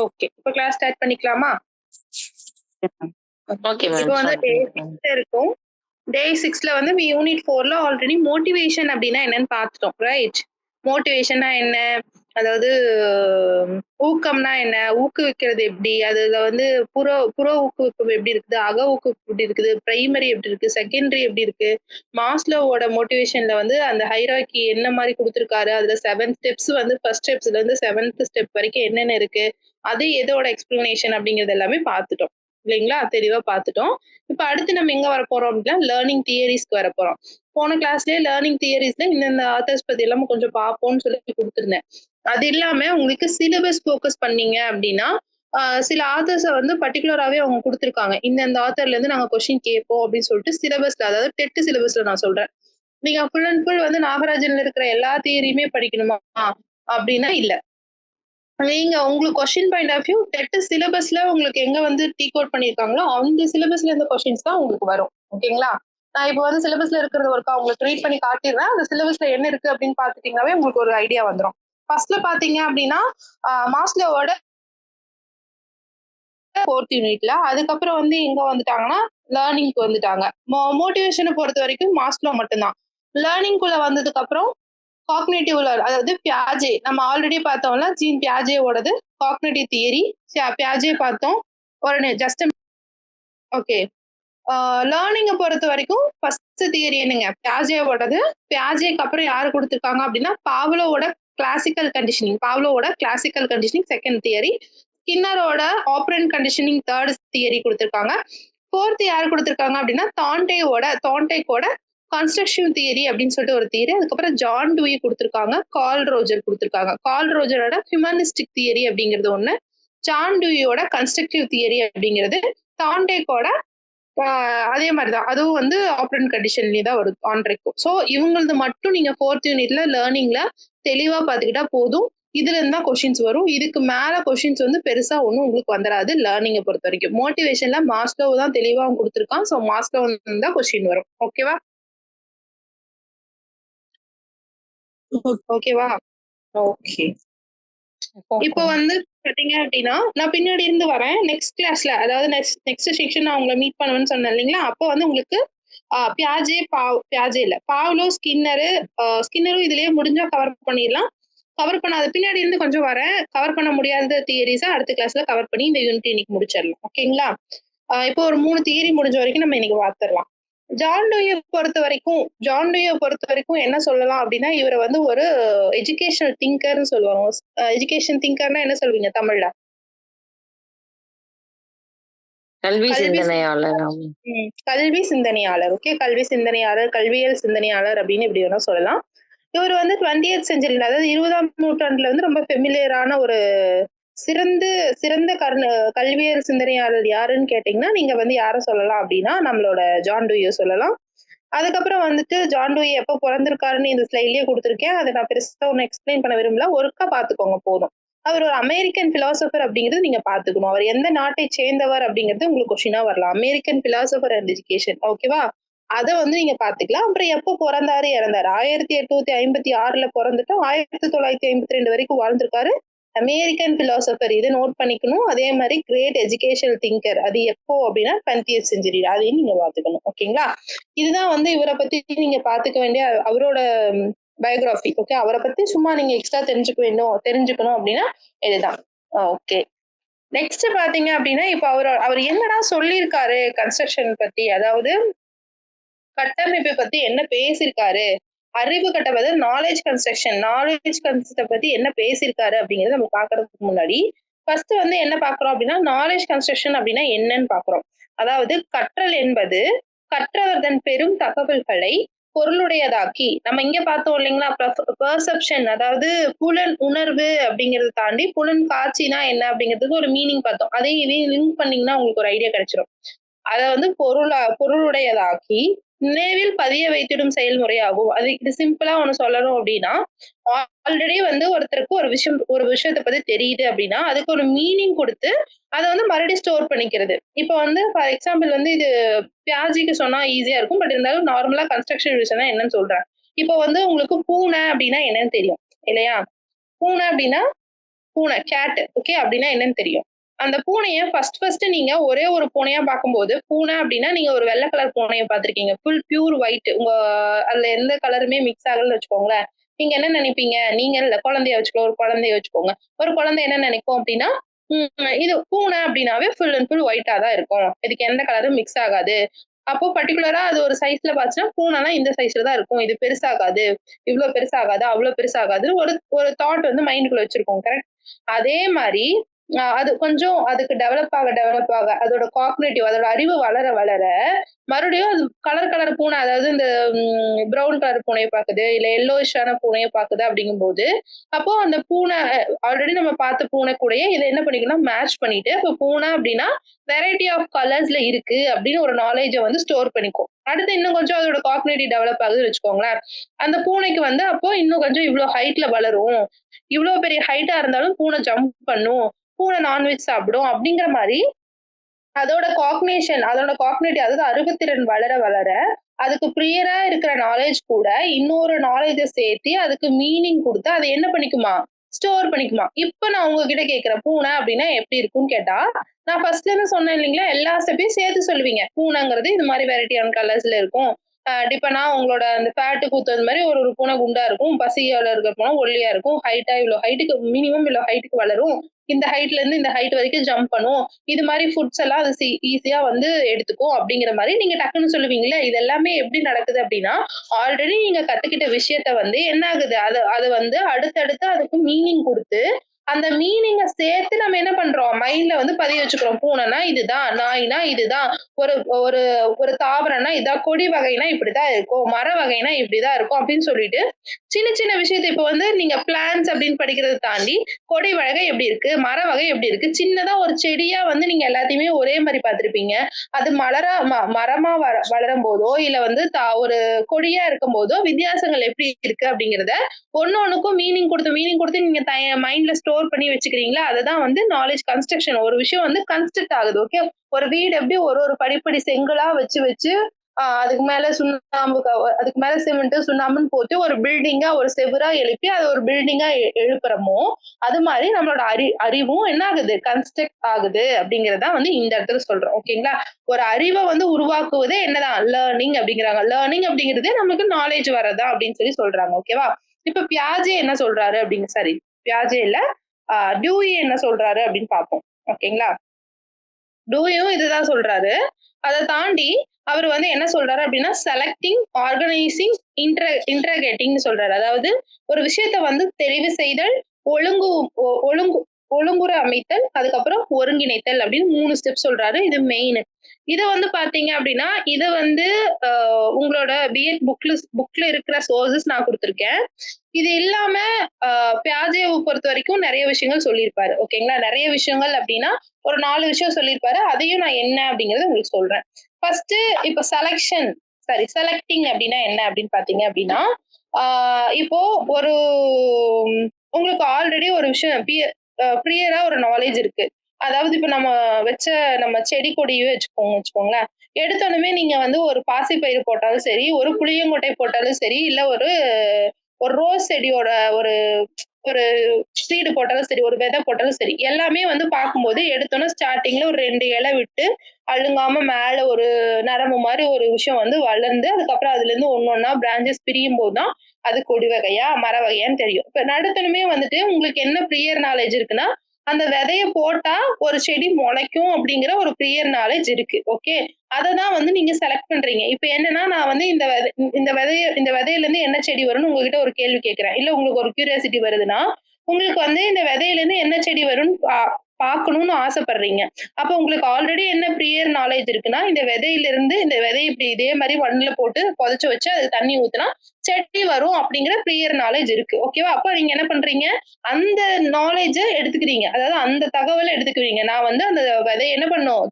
Okay. இப்ப class start பண்ணிக்கலாமா? Okay ma'am. இப்போ வந்து ஸ்டார்ட் டே பண்ணிக்கலாம். 6 இருக்கும். டே 6ல வந்து யூனிட் 4ல ஆல்ரெடி மோட்டிவேஷன் அப்டின்னா என்னன்னு பார்த்துட்டோம். ரைட்? மோட்டிவேஷன்னா என்ன? அதாவது ஊக்கம்னா என்ன? ஊக்குவிக்கிறது எப்டி? அதுல வந்து புற புற ஊக்குவிப்பு எப்டி இருக்குது? அக ஊக்குவிப்பு எப்டி இருக்குது? பிரைமரி எப்டி இருக்கு? செகண்டரி எப்டி இருக்கு? மாஸ்லோவோட மோட்டிவேஷன்ல வந்து அந்த ஹைரார்கி என்ன மாரி குடுத்துருக்காரு? அதுல 7 ஸ்டெப்ஸ் வந்து ஃபர்ஸ்ட் ஸ்டெப்ஸ்ல இருந்து 7த் ஸ்டெப் வரைக்கும் என்னென்ன இருக்கு? அது எதோட எக்ஸ்ப்ளனேஷன் அப்டிங்கிறது எல்லாமே பார்த்துட்டோம். இல்லைங்களா? தெளிவா பார்த்துட்டோம். இப்ப அடுத்து நம்ம எங்க வரப்போறோம் அப்டின்னா, லேர்னிங் தியரீஸ்க்கு வரப்போறோம். போன கிளாஸ்லயே லேர்னிங் தியரீஸ்ல இந்தந்த ஆத்தர்ஸ் பத்தி எல்லாம் கொஞ்சம் பார்ப்போம்னு சொல்லி குடுத்துருந்தேன். அது இல்லாம உங்களுக்கு சிலபஸ் ஃபோக்கஸ் பண்ணீங்க அப்டின்னா, சில ஆத்தர்ஸ வந்து பர்ட்டிகுலராவே அவங்க குடுத்துருக்காங்க. இந்தந்த ஆத்தர்ல இருந்து நாங்க கொஸ்டின் கேட்போம் அப்டின்னு சொல்லிட்டு சிலபஸ்ல அதாவது டெட் சிலபஸ்ல நான் சொல்றேன். நீங்க ஃபுல் அண்ட் ஃபுல் வந்து நாகராஜன்ல இருக்கிற எல்லா தியரியுமே படிக்கணுமா? அப்டின்னா இல்ல. நீங்க உங்களுக்கு question point of view TET சிலபஸ்ல உங்களுக்கு எங்க வந்து டீகோட் பண்ணியிருக்காங்களோ, அந்த சிலபஸ்ல இருந்த கொஸ்டின்ஸ் தான் உங்களுக்கு வரும். ஓகேங்களா? நான் இப்ப வந்து சிலபஸ்ல இருக்கிறத ஒருக்கா உங்களுக்கு ரீட் பண்ணி காட்டிடுறேன். அந்த சிலபஸ்ல என்ன இருக்கு அப்படின்னு பார்த்துட்டீங்கன்னாவே உங்களுக்கு ஒரு ஐடியா வந்துரும். ஃபர்ஸ்ட்ல பார்த்தீங்க அப்படின்னா, மாஸ்லோவோட 4த் யூனிட்ல அதுக்கப்புறம் வந்து எங்க வந்துட்டாங்கன்னா, லேர்னிங்க்கு வந்துட்டாங்க. மோட்டிவேஷன பொறுத்தவரைக்கும் மாஸ்லோ மட்டும் தான். லேர்னிங்குள்ள வந்ததுக்கு அப்புறம் காக்னிட்டிவ் அதாவது பியாஜே நம்ம ஆல்ரெடி பார்த்தோம்ல ஜீன் பியாஜேவோடது காக்னிட்டிவ் தியரி பியாஜே பார்த்தோம். ஒரு ஜஸ்ட் ஓகே. லேர்னிங்க பொறுத்த வரைக்கும் ஃபர்ஸ்ட் தியரி என்னங்க பியாஜேவோடது. பியாஜேக்கு அப்புறம் யாரு கொடுத்துருக்காங்க அப்படின்னா பாவ்லோவோட கிளாசிக்கல் கண்டிஷனிங் செகண்ட் தியரி. ஸ்கின்னரோட ஆப்ரண்ட் கண்டிஷனிங் தேர்ட் தியரி கொடுத்துருக்காங்க. ஃபோர்த் யார் கொடுத்துருக்காங்க அப்படின்னா தாண்டேக்கோட கன்ஸ்ட்ரக்ஷன் தியரி அப்படின்னு சொல்லிட்டு ஒரு தியரி. அதுக்கப்புறம் ஜான் டூயி கொடுத்துருக்காங்க. கார்ல் ரோஜர் கொடுத்துருக்காங்க. கார்ல் ரோஜரோட ஹியூமனிஸ்டிக் தியரி அப்படிங்கிறது ஒண்ணு. ஜான் டூயோட கன்ஸ்ட்ரக்டிவ் தியரி அப்படிங்கிறது. தாண்டேக்கோட அதே மாதிரிதான் அதுவும் வந்து ஆப்ரண்ட் கண்டிஷன்லயே தான் வரும் கான்ட்ராக்ட். ஸோ இவங்களது மட்டும் நீங்க 4th யூனிட்ல லேர்னிங்ல தெளிவா பாத்துக்கிட்டா போதும். இதுல இருந்தா கொஸ்டின்ஸ் வரும். இதுக்கு மேல கொஸ்டின்ஸ் வந்து பெருசா ஒண்ணும் உங்களுக்கு வந்துடாது லேர்னிங்க பொறுத்த வரைக்கும். மோட்டிவேஷன்ல மாஸ்லோ தான் தெளிவா அவன் கொடுத்துருக்கான். ஸோ மாஸ்லோ தான் கொஸ்டின் வரும். ஓகேவா? ஓகேவா? ஓகே. இப்போ வந்து பாத்தீங்க அப்படின்னா நான் பின்னாடி இருந்து வரேன். நெக்ஸ்ட் கிளாஸ்ல அதாவது நெக்ஸ்ட் செக்ஷன் நான் உங்களை மீட் பண்ணுவேன்னு சொன்னேன் இல்லைங்களா? அப்போ வந்து உங்களுக்கு பியாஜே இல்ல பாவ்லோ ஸ்கின்னரும் இதுலயே முடிஞ்சா கவர் பண்ணிடலாம். கவர் பண்ணாத பின்னாடி இருந்து கொஞ்சம் வரேன். கவர் பண்ண முடியாத தியரிஸை அடுத்த கிளாஸ்ல கவர் பண்ணி இந்த யூனிட் இன்னைக்கு முடிச்சிடலாம். ஓகேங்களா? இப்போ ஒரு 3 தியரி முடிஞ்ச வரைக்கும் நம்ம இன்னைக்கு பார்த்துடலாம். ஜான் டூயை பொறுத்த வரைக்கும் என்ன சொல்லலாம் அப்படின்னா இவரை வந்து ஒரு எஜுகேஷனல் திங்கர்னு சொல்லுவாங்க. எஜுகேஷன் திங்கர்னா என்ன சொல்வீங்க தமிழ்ல? கல்வி சிந்தனையாளர். கல்வி சிந்தனையாளர். ஓகே. கல்வி சிந்தனையாளர், கல்வியியல் சிந்தனையாளர் அப்படின்னு இப்படி வேணா சொல்லலாம். இவர் வந்து 20th செஞ்சுரியில அதாவது 20ஆம் நூற்றாண்டுல வந்து ரொம்ப ஃபெமிலியரான ஒரு சிறந்த சிறந்த கல்வியியல் சிந்தனையாளர் யாருன்னு கேட்டீங்கன்னா, நீங்க வந்து யார சொல்லலாம் அப்படின்னா, நம்மளோட ஜான் டூயிய சொல்லலாம். அதுக்கப்புறம் வந்துட்டு ஜான் டூயி எப்ப பொறந்திருக்காருன்னு இந்த ஸ்லைட்லயே குடுத்துருக்கேன். அத நான் பெருசா ஒண்ணும் எக்ஸ்பிளைன் பண்ண விரும்பல. ஒருக்கா பார்த்துக்கோங்க போதும். அவர் ஒரு அமெரிக்கன் பிலாசபர் அப்படிங்கிறது நீங்க பார்த்துக்கணும். அவர் எந்த நாட்டை சேர்ந்தவர் அப்படிங்கிறது உங்களுக்கு கொஸ்டினா வரலாம். American philosopher and education. ஓகேவா? அத வந்து நீங்க பார்த்துக்கலாம். அப்புறம் எப்போ பொறந்தாரு, இறந்தாரு? 1856ல பொறந்துட்டு 1952 வரைக்கும் வாழ்ந்திருக்காரு. அமெரிக்கன் பிலாசபர் இதை நோட் பண்ணிக்கணும். அதே மாதிரி கிரேட் எஜுகேஷனல் திங்கர் அது எப்போ அப்படின்னா 20th செஞ்சுரி அதையும் நீங்க பார்த்துக்கணும். ஓகேங்களா? இதுதான் வந்து இவரை பத்தி நீங்க பார்த்துக்க வேண்டிய அவரோட பயோகிராஃபி. ஓகே. அவரை பத்தி சும்மா நீங்க எக்ஸ்ட்ரா தெரிஞ்சுக்கணும் அப்படின்னா இதுதான். ஓகே. நெக்ஸ்ட் பாத்தீங்க அப்படின்னா இப்ப அவர் என்னடா சொல்லியிருக்காரு கன்ஸ்ட்ரக்ஷன் பத்தி அதாவது கட்டமைப்பை பத்தி என்ன பேசியிருக்காரு அறிவு கட்டமைப்பு நாலேஜ் கன்ஸ்ட்ரக்ஷன் பத்தி என்ன பேசியிருக்காரு அப்படிங்கறத நம்ம பாக்குறதுக்கு முன்னாடி ஃபர்ஸ்ட் வந்து என்ன பாக்குறோம் அப்படின்னா நாலேஜ் கன்ஸ்ட்ரக்ஷன் அப்படின்னா என்னன்னு பாக்குறோம். அதாவது கற்றல் என்பது கற்றவர் தன் பெரும் தகவல்களை பொருளுடையதாக்கி நம்ம இங்க பார்த்தோம் இல்லைங்களா பெர்செப்ஷன் அதாவது புலன் உணர்வு அப்படிங்கறத தாண்டி புலன் காட்சினா என்ன அப்படிங்கிறதுக்கு ஒரு மீனிங் பார்த்தோம். அதையும் இதையும் லிங்க் பண்ணீங்கன்னா உங்களுக்கு ஒரு ஐடியா கிடைச்சிடும். அத வந்து பொருளுடையதாக்கி நினைவில் பதிய வைத்திடும் செயல்முறையாகும். அது இது சிம்பிளா ஒண்ணு சொல்லணும் அப்படின்னா ஆல்ரெடி வந்து ஒருத்தருக்கு ஒரு விஷயத்தை பத்தி தெரியுது அப்படின்னா அதுக்கு ஒரு மீனிங் கொடுத்து அதை வந்து மறுபடியும் ஸ்டோர் பண்ணிக்கிறது. இப்ப வந்து ஃபார் எக்ஸாம்பிள் வந்து இது பியாஜிக்கு சொன்னா ஈஸியா இருக்கும். பட் இருந்தாலும் நார்மலா கன்ஸ்ட்ரக்ஷன் விஷயம் என்னன்னு சொல்றேன். இப்போ வந்து உங்களுக்கு பூனை அப்படின்னா என்னன்னு தெரியும் இல்லையா? பூனை அப்படின்னா பூனை கேட் ஓகே அப்படின்னா என்னன்னு தெரியும். அந்த பூனைய ஃபர்ஸ்ட் நீங்க ஒரே ஒரு பூனையா பார்க்கும்போது, பூனை அப்படின்னா நீங்க ஒரு வெள்ளை கலர் பூனைய பார்த்திருக்கீங்க. Full pure white. அதுல எந்த கலருமே மிக்ஸ் ஆகலன்னு வச்சுக்கோங்களேன். நீங்க என்ன நினைப்பீங்க? நீங்க இல்ல குழந்தைய வச்சுக்கோ ஒரு குழந்தைய வச்சுக்கோங்க. ஒரு குழந்தை என்ன நினைக்கும் அப்படின்னா, இது பூனை அப்படின்னாவே ஃபுல் அண்ட் ஃபுல் ஒயிட்டா தான் இருக்கும். இதுக்கு எந்த கலரும் மிக்ஸ் ஆகாது. அப்போ பர்ட்டிகுலரா அது ஒரு சைஸ்ல பார்த்துச்சுன்னா, பூனைனா இந்த சைஸ்ல தான் இருக்கும். இது பெருசாகாது. இவ்ளோ பெருசாகாது, அவ்ளோ பெருசாகாதுன்னு ஒரு ஒரு தாட் வந்து மைண்டுக்குள்ள வச்சிருக்கோம். கரெக்ட்? அதே மாரி அது கொஞ்சம் அதுக்கு டெவலப் ஆக அதோட காக்னிட்டிவ் அதோட அறிவு வளர வளர, மறுபடியும் அது கலர் கலர் பூனை அதாவது இந்த ப்ரவுன் கலர் பூனைய பாக்குது, இல்ல எல்லோயிஷான பூனைய பாக்குது அப்படிங்கும்போது, அப்போ அந்த பூனை ஆல்ரெடி நம்ம பார்த்த பூனை கூடயே இத என்ன பண்ணிக்கணும்னா மேட்ச் பண்ணிட்டு, அப்ப பூனை அப்படின்னா வெரைட்டி ஆஃப் கலர்ஸ்ல இருக்கு அப்படின்னு ஒரு நாலேட்ஜ வந்து ஸ்டோர் பண்ணிக்கும். அடுத்து இன்னும் கொஞ்சம் அதோட காக்னிட்டிவ் டெவலப் ஆகுதுன்னு வச்சுக்கோங்களேன். அந்த பூனைக்கு வந்து அப்போ இன்னும் கொஞ்சம் இவ்ளோ ஹைட்ல வளரும். இவ்ளோ பெரிய ஹைட்டா இருந்தாலும் பூனை ஜம்ப் பண்ணும். பூனை நான்வெஜ் சாப்பிடும் அப்படிங்கிற மாரி அதோட காக்னிட்டிவ் அதாவது அறிவுத்திறன் வளர வளர, அதுக்கு பிரியரா இருக்கிற நாலேட்ஜ் கூட இன்னொரு நாலேட்ஜ சேர்த்து அதுக்கு மீனிங் குடுத்து அத என்ன பண்ணிக்குமா? ஸ்டோர் பண்ணிக்குமா? இப்ப நான் உங்ககிட்ட கேட்கிறேன். பூனை அப்படின்னா எப்படி இருக்கும்னு கேட்டா, நான் ஃபர்ஸ்ட்ல இருந்து சொன்னேன் இல்லைங்களா? எல்லா ஸ்டெப்பையும் சேர்த்து சொல்லுவீங்க. பூனைங்கிறது இது மாரி வெரைட்டியான கலர்ஸ்ல இருக்கும். டிபெண்டா உங்களோட அந்த ஃபேட்டுக்கு தகுந்த மாரி ஒரு ஒரு பூனை குண்டா இருக்கும். பசியால இருக்க பூனை ஒல்லியா இருக்கும். ஹைட்டா இவ்வளோ ஹைட்டுக்கு மினிமம் இவ்வளோ ஹைட்டுக்கு வளரும். இந்த ஹைட்ல இருந்து இந்த ஹைட் வரைக்கும் ஜம்ப் பண்ணும். இது மாரி ஃபுட்ஸ் எல்லாம் அது ஈஸியா வந்து எடுத்துக்கும் அப்படிங்கிற மாரி நீங்க டக்குன்னு சொல்லுவீங்கல்ல. இது எல்லாமே எப்படி நடக்குது அப்படின்னா, ஆல்ரெடி நீங்க கத்துக்கிட்ட விஷயத்த வந்து என்ன ஆகுது, அது வந்து அடுத்தடுத்து அதுக்கு மீனிங் குடுத்து, அந்த மீனிங்க சேர்த்து நம்ம என்ன பண்றோம், மைண்ட்ல வந்து பதிய வச்சுக்கிறோம். பூனைனா இதுதான், நாய்னா இதுதான், ஒரு ஒரு ஒரு தாவரம்னா இதான், கொடி வகைனா இப்படிதான் இருக்கும், மர வகைனா இப்படிதான் இருக்கும் அப்படின்னு சொல்லிட்டு, சின்ன சின்ன விஷயத்த இப்ப வந்து நீங்க பிளான்ட்ஸ் அப்படின்னு படிக்கிறத தாண்டி, கொடி வகை எப்படி இருக்கு? மர வகை எப்படி இருக்கு? சின்னதா ஒரு செடியா வந்து நீங்க எல்லாத்தையுமே ஒரே மாரி பார்த்திருப்பீங்க. அது மரமா வளரும்போதோ, இல்ல வந்து ஒரு கொடியா இருக்கும்போதோ, வித்தியாசங்கள் எப்படி இருக்கு அப்படிங்கிறத ஒண்ணுக்கும் மீனிங் குடுத்து நீங்க மைண்ட்ல ஸ்டோர் பண்ணி வச்சுக்கிறீங்களா? அததான் வந்து நாலேட்ஜ் கன்ஸ்ட்ரக்ஷன். ஒரு விஷயம் வந்து கன்ஸ்ட்ரக்ட் ஆகுது. ஓகே. ஒரு வீடு எப்படி ஒரு ஒரு படிப்படி செங்கலா வச்சு வச்சு அதுக்கு மேல அதுக்கு மேல சிமெண்ட், சுண்ணாம்புன்னு போட்டு ஒரு பில்டிங்கா ஒரு செவுரா எழுப்பி அத ஒரு பில்டிங்கா எழுப்புறோமோ, அது மாரி நம்மளோட அறிவும் என்ன ஆகுது? கன்ஸ்ட்ரக்ட் ஆகுது அப்படிங்கிறத வந்து இந்த இடத்துல சொல்றோம். ஓகேங்களா? ஒரு அறிவ வந்து உருவாக்குவதே என்னதான்? லேர்னிங் அப்படிங்கிறாங்க. லேர்னிங் அப்படிங்கிறதே நமக்கு நாலேட்ஜ் வரதா அப்படின்னு சொல்றாங்க. ஓகேவா? இப்ப பியாஜே என்ன சொல்றாரு அப்படின்னு சாரி பியாஜே இல்ல. டியூயி என்ன சொல்றாரு அப்படின்னு பார்ப்போம். ஓகேங்களா? டூயும் இதுதான் சொல்றாரு. அத தாண்டி அவரு வந்து என்ன சொல்றாரு அப்டின்னா, செலக்டிங், ஆர்கனைசிங், இன்டர்கேட்டிங்ன்னு சொல்றாரு. அதாவது ஒரு விஷயத்த வந்து தெரிவு செய்தல், ஒழுங்கு ஒழுங்கு ஒழுங்குற அமைத்தல், அதுக்கப்புறம் ஒருங்கிணைத்தல் அப்டின்னு 3 ஸ்டெப் சொல்றாரு. இது மெயின். இத வந்து பார்த்தீங்க அப்டின்னா, இத வந்து அ உங்களோட பிஎட் புக்ல இருக்கிற சோர்ஸஸ் நான் குடுத்துருக்கேன். இது இல்லாம பியாஜேவ பொறுத்தவரைக்கும் நெறைய விஷயங்கள் சொல்லியிருப்பாரு. ஓகேங்களா? நெறைய விஷயங்கள் அப்டின்னா, ஒரு 4 விஷயம் சொல்லியிருப்பாரு. அதையும் நான் என்ன அப்படிங்கிறத உங்களுக்கு சொல்றேன். ஃபர்ஸ்ட்டு இப்ப செலக்டிங் அப்படின்னா என்ன அப்படின்னு பார்த்தீங்க அப்படின்னா, ஆ இப்போ ஒரு உங்களுக்கு ஆல்ரெடி ஒரு விஷயம் பிரியரா ஒரு நாலேட்ஜ் இருக்கு. அதாவது இப்ப நம்ம செடி கொடியே வச்சுக்கோங்களேன். எடுத்தோனமே நீங்க வந்து ஒரு பாசிப்பயிறு போட்டாலும் சரி, ஒரு புளியங்கொட்டை போட்டாலும் சரி, இல்ல ஒரு ஒரு ரோஸ் செடியோட ஒரு ஒரு சீடு போட்டாலும் சரி, ஒரு விதை போட்டாலும் சரி, எல்லாமே வந்து பார்க்கும்போது எடுத்தோனே ஸ்டார்ட்டிங்ல ஒரு 2 இலை விட்டு, அழுங்காம மேல ஒரு நரம்பு மாரி ஒரு விஷயம் வந்து வளர்ந்து, அதுக்கப்புறம் அதுலேருந்து ஒண்ணொண்ணா பிரான்சஸ் பிரியும்போது தான், அது கொடி வகையா, மர வகையான்னு தெரியும். இப்ப நடுத்தனமே வந்துட்டு உங்களுக்கு என்ன ப்ரியர் நாலேட்ஜ் இருக்குன்னா, அந்த விதைய போட்டா ஒரு செடி முளைக்கும் அப்படிங்கிற ஒரு ப்ரியர் நாலேட்ஜ் இருக்கு. ஓகே. அததான் வந்து நீங்க செலக்ட் பண்றீங்க. இப்ப என்னன்னா, நான் வந்து இந்த விதையிலேருந்து என்ன செடி வரும்னு உங்ககிட்ட ஒரு கேள்வி கேட்கிறேன். இல்ல உங்களுக்கு ஒரு கியூரியாசிட்டி வருதுன்னா, உங்களுக்கு வந்து இந்த விதையிலேருந்து என்ன செடி வரும்னு பார்க்கணும்னு ஆசைப்படுறீங்க. அப்ப உங்களுக்கு ஆல்ரெடி என்ன ப்ரியர் நாலேட்ஜ் இருக்குன்னா, இந்த விதைய இப்படி இதே மாரி மண்ணுல போட்டு புதைச்சு வச்சு அதுக்கு தண்ணி ஊத்துனா செடி வரும் அப்படிங்கிற ப்ரியர் நாலேட்ஜ் இருக்கு. ஓகேவா? அப்ப நீங்க என்ன பண்றீங்க? அந்த நாலேட்ஜ எடுத்துக்கிறீங்க. அதாவது அந்த தகவல எடுத்துக்கிறீங்க. நான் வந்து அந்த விதைய என்ன பண்ணும்?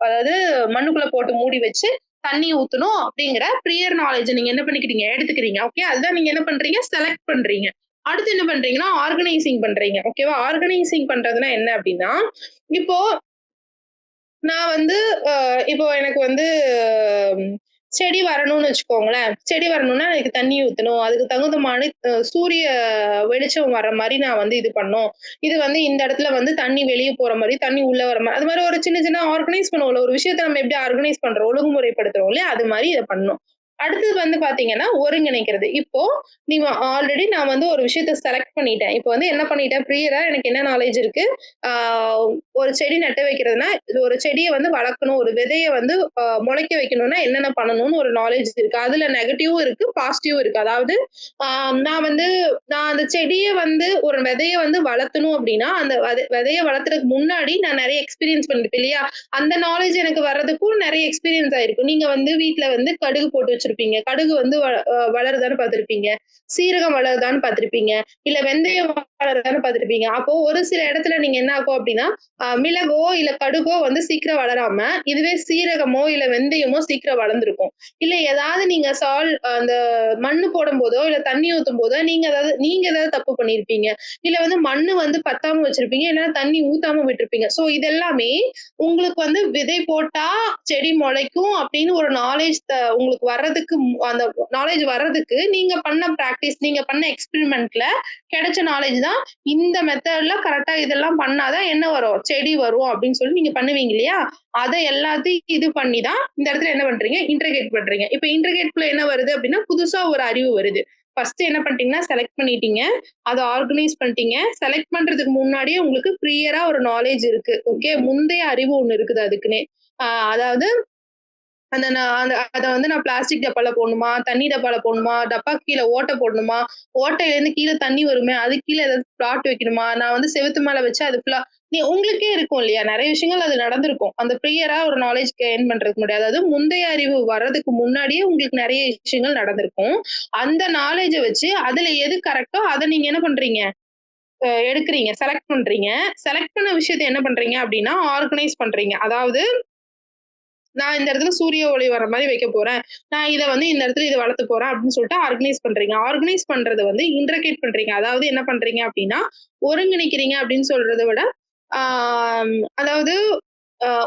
அதாவது மண்ணுக்குள்ள போட்டு மூடி வச்சு தண்ணி ஊத்தணும் அப்படிங்கிற ப்ரியர் நாலேட்ஜ நீங்க என்ன பண்ணிக்கிறீங்க? எடுத்துக்கிறீங்க. ஓகே. அதுதான் நீங்க என்ன பண்றீங்க? செலக்ட் பண்றீங்க. அடுத்து என்ன பண்றீங்கன்னா, ஆர்கனைசிங் பண்றீங்க. ஓகேவா? ஆர்கனைசிங் பண்றதுன்னா என்ன அப்படின்னா, இப்போ நான் வந்து இப்போ எனக்கு வந்து செடி வரணும்னு வச்சுக்கோங்களேன். செடி வரணும்னா அதுக்கு தண்ணி ஊத்தணும். அதுக்கு தகுந்தமான சூரிய வெளிச்சம் வர மாரி நான் வந்து இது பண்ணணும். இது வந்து இந்த இடத்துல வந்து தண்ணி வெளிய போற மாரி, தண்ணி உள்ள வர மாரி, அது மாரி ஒரு சின்ன சின்ன ஆர்கனைஸ் பண்ணுவோம்ல. ஒரு விஷயத்த நம்ம எப்படி ஆர்கனைஸ் பண்றோம், ஒழுங்குமுறைப்படுத்துறோம் இல்லையா? அது மாரி இத பண்ணணும். அடுத்தது வந்து பார்த்தீங்கன்னா, ஒருங்கிணைக்கிறது. இப்போ நீங்க ஆல்ரெடி நான் வந்து ஒரு விஷயத்த செலக்ட் பண்ணிட்டேன். இப்போ வந்து என்ன பண்ணிட்டேன், ப்ரியரா எனக்கு என்ன நாலேட்ஜ் இருக்கு, ஆ ஒரு செடி நட்டு வைக்கிறதுனா, இது ஒரு செடிய வந்து வளர்க்கணும், ஒரு விதைய வந்து முளைக்க வைக்கணும்னா என்னென்ன பண்ணணும்னு ஒரு நாலேட்ஜ் இருக்கு. அதுல நெகட்டிவும் இருக்கு, பாசிட்டிவும் இருக்கு. அதாவது ஆ நான் அந்த செடிய வந்து ஒரு விதைய வந்து வளர்த்தணும் அப்டின்னா, அந்த விதைய வளர்த்துறதுக்கு முன்னாடி நான் நெறைய எக்ஸ்பீரியன்ஸ் பண்ணிருப்பேன் இல்லையா? அந்த நாலேட்ஜ் எனக்கு வர்றதுக்கும் நெறைய எக்ஸ்பீரியன்ஸ் ஆயிருக்கும். நீங்க வந்து வீட்ல வந்து கடுகு போட்டு வச்சிருப்பீங்க. கடுகு வந்து வளருதான்னு பார்த்திருப்பீங்க. சீரகம் வளருதான்னு பார்த்திருப்பீங்க. இல்ல வெந்தயம் வளருதான்னு பார்த்திருப்பீங்க. அப்போ ஒரு சில இடத்துல நீங்க என்ன ஆகும் அப்டின்னா, மிளகோ, இல்ல கடுகோ வந்து சீக்கிரம் வளராம, இதுவே சீரகமோ, இல்ல வெந்தயமோ சீக்கிரம் வளர்ந்திருக்கும். இல்ல ஏதாவது நீங்க அந்த மண்ணு போடும்போதோ, இல்ல தண்ணி ஊத்தும்போதோ, நீங்க ஏதாவது தப்பு பண்ணியிருப்பீங்க. இல்ல வந்து மண்ணு வந்து பத்தாம வச்சிருப்பீங்க. இல்லன்னா தண்ணி ஊத்தாம விட்டுருப்பீங்க. சோ இதெல்லாமே உங்களுக்கு வந்து விதை போட்டா செடி முளைக்கும் அப்படின்னு ஒரு நாலேட்ஜ் உங்களுக்கு வர்றதுக்கு அந்த நாலேட்ஜ் வர்றதுக்கு நீங்க பண்ண பிராக்டிஸ், நீங்க பண்ண எக்ஸ்பெரிமெண்ட்ல கிடைச்ச நாலேட்ஜ் தான். இந்த மெத்தட்ல கரெக்ட்டா இதெல்லாம் பண்ணாதான் என்ன வரும்? செடி வரும் அப்படின்னு சொல்லி நீங்க பண்ணுவீங்க இல்லையா? அத எல்லாத்தையும் இது பண்ணி தான் இந்த இடத்துல என்ன பண்றீங்க? இன்டர்கேட் பண்றீங்க. இப்ப இன்டர்கேட்குள்ள என்ன வருது அப்படின்னா, புதுசா ஒரு அறிவு வருது. ஃபர்ஸ்ட் என்ன பண்ணிட்டீங்கன்னா, செலக்ட் பண்ணிட்டீங்க. அத ஆர்கனைஸ் பண்ணிட்டீங்க. செலக்ட் பண்றதுக்கு முன்னாடியே உங்களுக்கு கிளியரா ஒரு நாலேட்ஜ் இருக்கு. ஓகே. முந்தைய அறிவு ஒண்ணு இருக்குது அதுக்குன்னே. அதாவது அத வந்து நான் பிளாஸ்டிக் டப்பால போடணுமா? தண்ணி டப்பால போடணுமா? டப்பாக்கு கீழ ஓட்ட போடணுமா? ஓட்டையிலேருந்து கீழ தண்ணி வருமே, அதுக்கு கீழ ஏதாவது பிளாட் வைக்கணுமா? நான் வந்து செவுத்து மேல வச்சு அது ஃபுல்லா உங்களுக்கே இருக்கும் இல்லையா? நெறைய விஷயங்கள் அது நடந்திருக்கும். அந்த கிளியரா ஒரு நாலேட்ஜ் கெயின் பண்றதுக்கு முன்னாடி. அதாவது முந்தைய அறிவு வர்றதுக்கு முன்னாடியே உங்களுக்கு நெறைய விஷயங்கள் நடந்திருக்கும். அந்த நாலேட்ஜ வச்சு அதுல எது கரெக்ட்டோ அத நீங்க என்ன பண்றீங்க? எடுக்குறீங்க. செலக்ட் பண்றீங்க. செலக்ட் பண்ண விஷயத்த என்ன பண்றீங்க அப்டின்னா, ஆர்கனைஸ் பண்றீங்க. அதாவது நான் இந்த இடத்துல சூரிய ஒளி வர மாரி வைக்க போறேன். நான் இத வந்து இந்த இடத்துல இத வளர்த்த போறேன் அப்படின்னு சொல்லிட்டு ஆர்கனைஸ் பண்றீங்க. ஆர்கனைஸ் பண்றத வந்து இன்டர்கேட் பண்றீங்க. அதாவது என்ன பண்றீங்க அப்படின்னா, ஒருங்கிணைக்கிறீங்க அப்படின்னு சொல்றத விட, அதாவது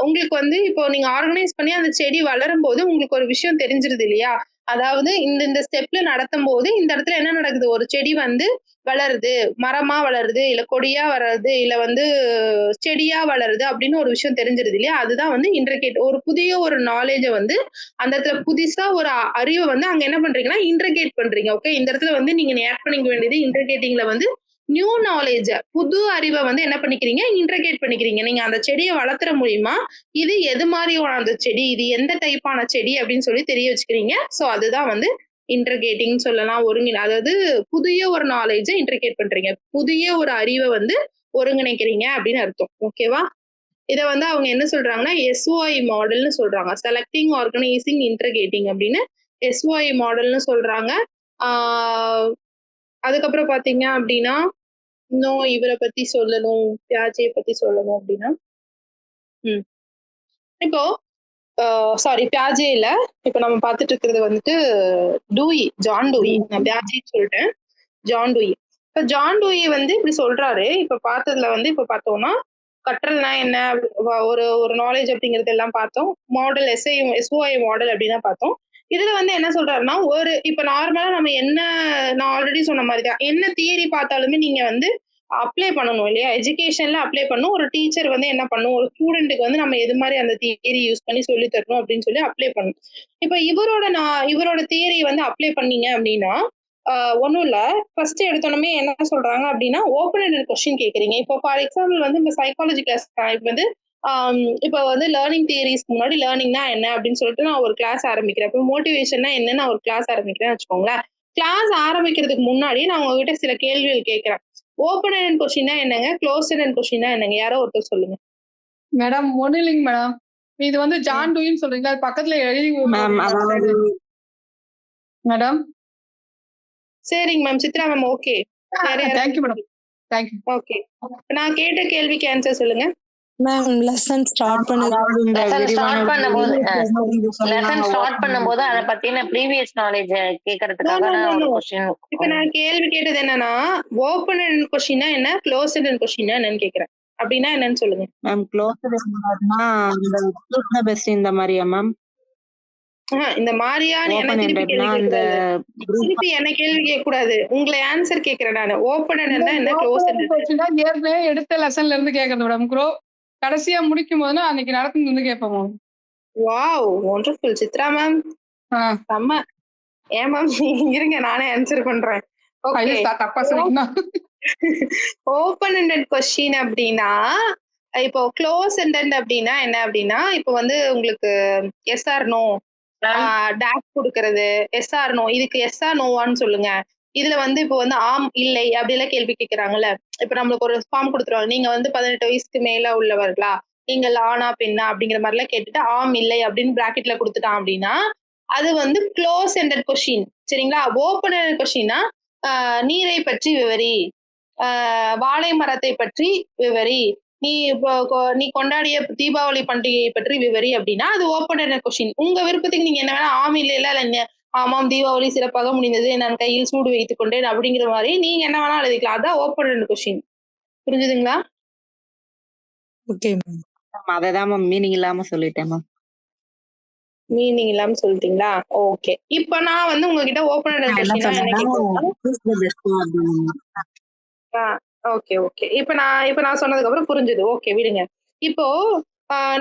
உங்களுக்கு வந்து இப்போ நீங்க ஆர்கனைஸ் பண்ணி அந்த செடி வளரும்போது உங்களுக்கு ஒரு விஷயம் தெரிஞ்சிருது இல்லையா? அதாவது இந்த இந்த ஸ்டெப்ல நடத்தும்போது இந்த இடத்துல என்ன நடக்குது? ஒரு செடி வந்து வளருது, மரமா வளருது, இல்ல கொடியா வளருது, இல்ல வந்து செடியா வளருது அப்படின்னு ஒரு விஷயம் தெரிஞ்சிருது இல்லையா? அதுதான் வந்து இன்டர்கேட். ஒரு புதிய ஒரு நாலேட்ஜ வந்து அந்த இடத்துல புதுசா ஒரு அறிவ வந்து அங்க என்ன பண்றீங்கன்னா, இன்டர்கேட் பண்றீங்க. ஓகே. இந்த இடத்துல வந்து நீங்க ஆட் பண்ணிக்க வேண்டியது இன்டர்கேட்டிங்ல வந்து நியூ நாலேட்ஜ புது அறிவ வந்து என்ன பண்ணிக்கிறீங்க? இன்டர்கேட் பண்ணிக்கிறீங்க. நீங்க அந்த செடிய வளர்த்துற மூலியமா, இது எது மாரியான செடி, இது எந்த டைப்பான செடி அப்படின்னு சொல்லி தெரிய வச்சுக்கிறீங்க. சோ அதுதான் வந்து இன்டர்கேட்டிங்ன்னு சொல்லலாம். அதாவது புதிய ஒரு நாலேட்ஜ இன்டர்கேட் பண்றீங்க. புதிய ஒரு அறிவ வந்து ஒருங்கிணைக்கிறீங்க அப்படின்னு அர்த்தம். ஓகேவா? இத வந்து அவங்க என்ன சொல்றாங்கன்னா, எஸ்ஓஐ மாடல்ன்னு சொல்றாங்க. செலக்டிங், ஆர்கனைசிங், இன்டர்கேட்டிங் அப்படின்னு எஸ்ஓஐ மாடல்ன்னு சொல்றாங்க. ஆ அதுக்கப்புறம் பார்த்தீங்க அப்படின்னா, இன்னும் இவர பத்தி சொல்லணும், பியாஜே பத்தி சொல்லணும் அப்படின்னா, ம். இப்போ சாரி பியாஜே இல்ல. இப்ப நம்ம பார்த்துட்டு இருக்கிறது வந்துட்டு ஜான் டூயி. நான் பியாஜேன்னு சொல்லிட்டேன். John Dewey. இப்ப ஜான் டூயி வந்து இப்படி சொல்றாரு. இப்ப பார்த்ததுல வந்து இப்ப பார்த்தோம்னா, கற்றல்னா என்ன? ஒரு ஒரு நாலேட்ஜ் அப்படிங்கிறது எல்லாம் பார்த்தோம். மாடல் எஸ்ஓஐ மாடல் அப்படின்னா பார்த்தோம். இதுல வந்து என்ன சொல்றாருன்னா, இப்ப நார்மலா நம்ம என்ன நான் ஆல்ரெடி சொன்ன மாரி தான். என்ன தியரி பார்த்தாலுமே நீங்க வந்து அப்ளை பண்ணணும் இல்லையா? எஜுகேஷன்ல அப்ளை பண்ணணும். ஒரு டீச்சர் வந்து என்ன பண்ணணும், ஒரு ஸ்டூடெண்ட்க்கு வந்து நம்ம எது மாரி அந்த தியரி யூஸ் பண்ணி சொல்லி தரணும் அப்படின்னு சொல்லி அப்ளை பண்ணணும். இப்ப இவரோட தியரி வந்து அப்ளை பண்ணீங்க அப்படின்னா, ஆ ஒண்ணும் இல்ல. ஃபர்ஸ்ட் எடுத்தோனமே என்ன சொல்றாங்க அப்டின்னா, ஓப்பன் எண்டட் கொஸ்டின் கேட்கிறீங்க. இப்போ ஃபார் எக்ஸாம்பிள் வந்து இந்த சைக்காலஜி கிளாஸ் இப்ப வந்து இப்ப வந்து லேர்னிங் தியரிஸ்க்கு முன்னாடி லேர்னிங்னா என்ன அப்டின்னு சொல்லிட்டு நான் ஒரு கிளாஸ் ஆரம்பிக்கிறேன். இப்ப மோட்டிவேஷன்னா என்னன்னு நான் ஒரு கிளாஸ் ஆரம்பிக்கிறேன்னு வச்சுக்கோங்களேன். கிளாஸ் ஆரம்பிக்கிறதுக்கு முன்னாடி நான் உங்ககிட்ட சில கேள்விகள் கேட்கிறேன். ஓப்பன் எண்டட் கொஸ்டின்னா என்னங்க? க்ளோஸ்ட் எண்டட் கொஸ்டின்னா என்னங்க? யாரோ ஒருத்தர் சொல்லுங்க. மேடம் ஒண்ணும் இல்லைங்க மேடம். இது வந்து ஜான் டூயின்னு சொல்றீங்களா? அது பக்கத்துல எழுதி மேடம். சரிங்க ma'am. Chitra ma'am okay. Thank you madam. Thank you. Okay. நான் கேட்ட கேள்விக்கு ஆன்சர் சொல்லுங்க. மேம் லெசன் ஸ்டார்ட் பண்ணும்போது அத பத்தின ப்ரீவியஸ் நாலேட்ஜ் கேக்குறதுக்காக நான் ஒரு क्वेश्चन. இப்ப நான் கேள்வி கேட்டது என்னன்னா, ஓப்பன் எண்டட் கொஸ்டின்னா என்ன? க்ளோஸ் எண்டட் கொஸ்டின்னா என்னன்னு கேக்குறேன். அப்படின்னா என்னன்னு சொல்லுங்க. மேம் க்ளோஸ்ட் எண்டட்னா இந்த சூஸ் தி பெஸ்ட் இந்த மாதிரியா மேம்? இந்த மாதிரியான்னு என்ன ஓப்பன் திருப்பி கேள்வி எண்டட்னா அந்த கேட்கக்கூடாது. திருப்பி என்ன கேள்வி கேட்கக்கூடாது. உங்களை ஆன்சர் கேட்கிறேன் நானு. ஓப்பன் எண்டட்னா என்ன, க்ளோஸ் எண்டட்? கொஸ்டின் தான் ஏற்கனவே எடுத்த லெசன்ல இருந்து கேட்கறது மேடம். கடைசியா முடிக்கும் போதுனா அன்னைக்கு நடந்து வந்து கேட்போம் ma'am. Wow, wonderful. Chitra ma'am செம்ம. ஏன் மேம் இருங்க நானே ஆன்சர் பண்றேன். ஓகே, தப்பா சொல்லிட்டா. ஓப்பன் எண்டட் கொஸ்டின் அப்படின்னா, இப்போ க்ளோஸ் எண்டட் அப்படின்னா என்ன அப்படின்னா, இப்போ வந்து உங்களுக்கு எஸ் ஆர் நோ டேஷ் கொடுக்கறது, எஸ் ஆர் நோ, இதுக்கு எஸ் ஆர் நோவான்னு சொல்லுங்க. இதுல வந்து இப்போ வந்து ஆம் இல்லை அப்படி எல்லாம் கேள்வி கேட்கறாங்கல்ல. இப்ப நம்மளுக்கு ஒரு ஃபார்ம் கொடுத்துருவாங்க, நீங்க வந்து 18 வயசுக்கு மேல உள்ளவர்களா, நீங்கள் ஆணா பெண்ணா அப்படிங்கிற மாதிரி எல்லாம் கேட்டுட்டு ஆம் இல்லை அப்படின்னு பிராக்கெட்ல கொடுத்துட்டான் அப்படின்னா அது வந்து க்ளோஸ் எண்டட் கொஸ்டின். சரிங்களா? ஓப்பன் எண்டட் கொஸ்டின்னா நீரை பற்றி விவரி, வாழை மரத்தை பற்றி விவரி, நீ நீ கொண்டாடிய தீபாவளி பண்டிகையை பற்றி விவரி அப்படின்னா அது ஓப்பன் எண்டட் கொஸ்டின். உங்க விருப்பத்துக்கு நீங்க என்ன வேணா ஆம் இல்ல ஆமாம் தீபாவளி சிறப்பாக முடிந்தது, நான் கையில் சூடு வைத்துக் கொண்டேன் அப்படிங்கிற மாதிரி நீங்க என்ன வேணா எழுதிக்கலாம். அதான் ஓப்பன் எண்டட் கொஸ்டின். புரிஞ்சுதுங்களா? ஓகே அததான் மேம் மீனிங் இல்லாம சொல்லிட்டேன் மேம். மீனிங் இல்லாம சொல்லிட்டீங்களா? ஓகே. இப்ப நான் வந்து உங்ககிட்ட ஓப்பன் எண்டட் கொஸ்டினா என்ன கேட்கறேன்னா, ஓகே ஓகே. இப்ப நான் சொன்னதுக்கு அப்புறம் புரிஞ்சுது. ஓகே விடுங்க. இப்போ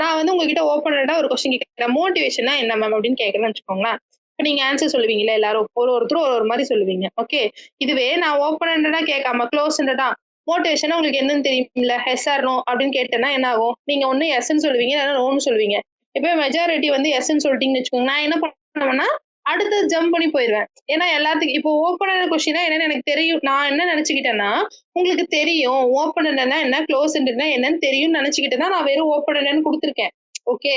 நான் வந்து உங்ககிட்ட ஓப்பன் எண்டடா ஒரு கொஸ்டின் கேட்கிறேன். மோட்டிவேஷன்னா என்ன மேம் அப்படின்னு கேட்கறேன்னு வச்சுக்கோங்களேன். இப்ப நீங்க ஆன்சர் சொல்லுவீங்கல்ல எல்லாரும், ஒருத்தரும் ஒரு மாதிரி சொல்லுவீங்க. ஓகே. இதுவே நான் ஓப்பன் எண்டடா கேட்காம க்ளோஸ் எண்டடா மோட்டிவேஷனா உங்களுக்கு என்னன்னு தெரியும்ல, எஸ் ஆர் நோ அப்படின்னு கேட்டேன்னா என்ன ஆகும்? நீங்க ஒண்ணு எஸ்ன்னு சொல்லுவீங்க, இல்லைன்னா நோன்னு சொல்லுவீங்க. இப்ப மெஜாரிட்டி வந்து எஸ்ன்னு சொல்லிட்டீங்கன்னு வச்சுக்கோங்க, நான் என்ன பண்ணுவேன்னா அடுத்து ஜம்ப் பண்ணி போயிடுவேன். ஏன்னா எல்லாத்துக்கும் இப்போ ஓப்பனான கொஸ்டினா என்னன்னு எனக்கு தெரியும். நான் என்ன நினைச்சுக்கிட்டேன்னா, உங்களுக்கு தெரியும் ஓப்பன் எண்டட்னா என்ன, க்ளோஸ் எண்டட்னா என்னன்னு தெரியும்னு நினைச்சுக்கிட்டு நான் வெறும் ஓப்பன் எண்டட்னு கொடுத்துருக்கேன். ஓகே.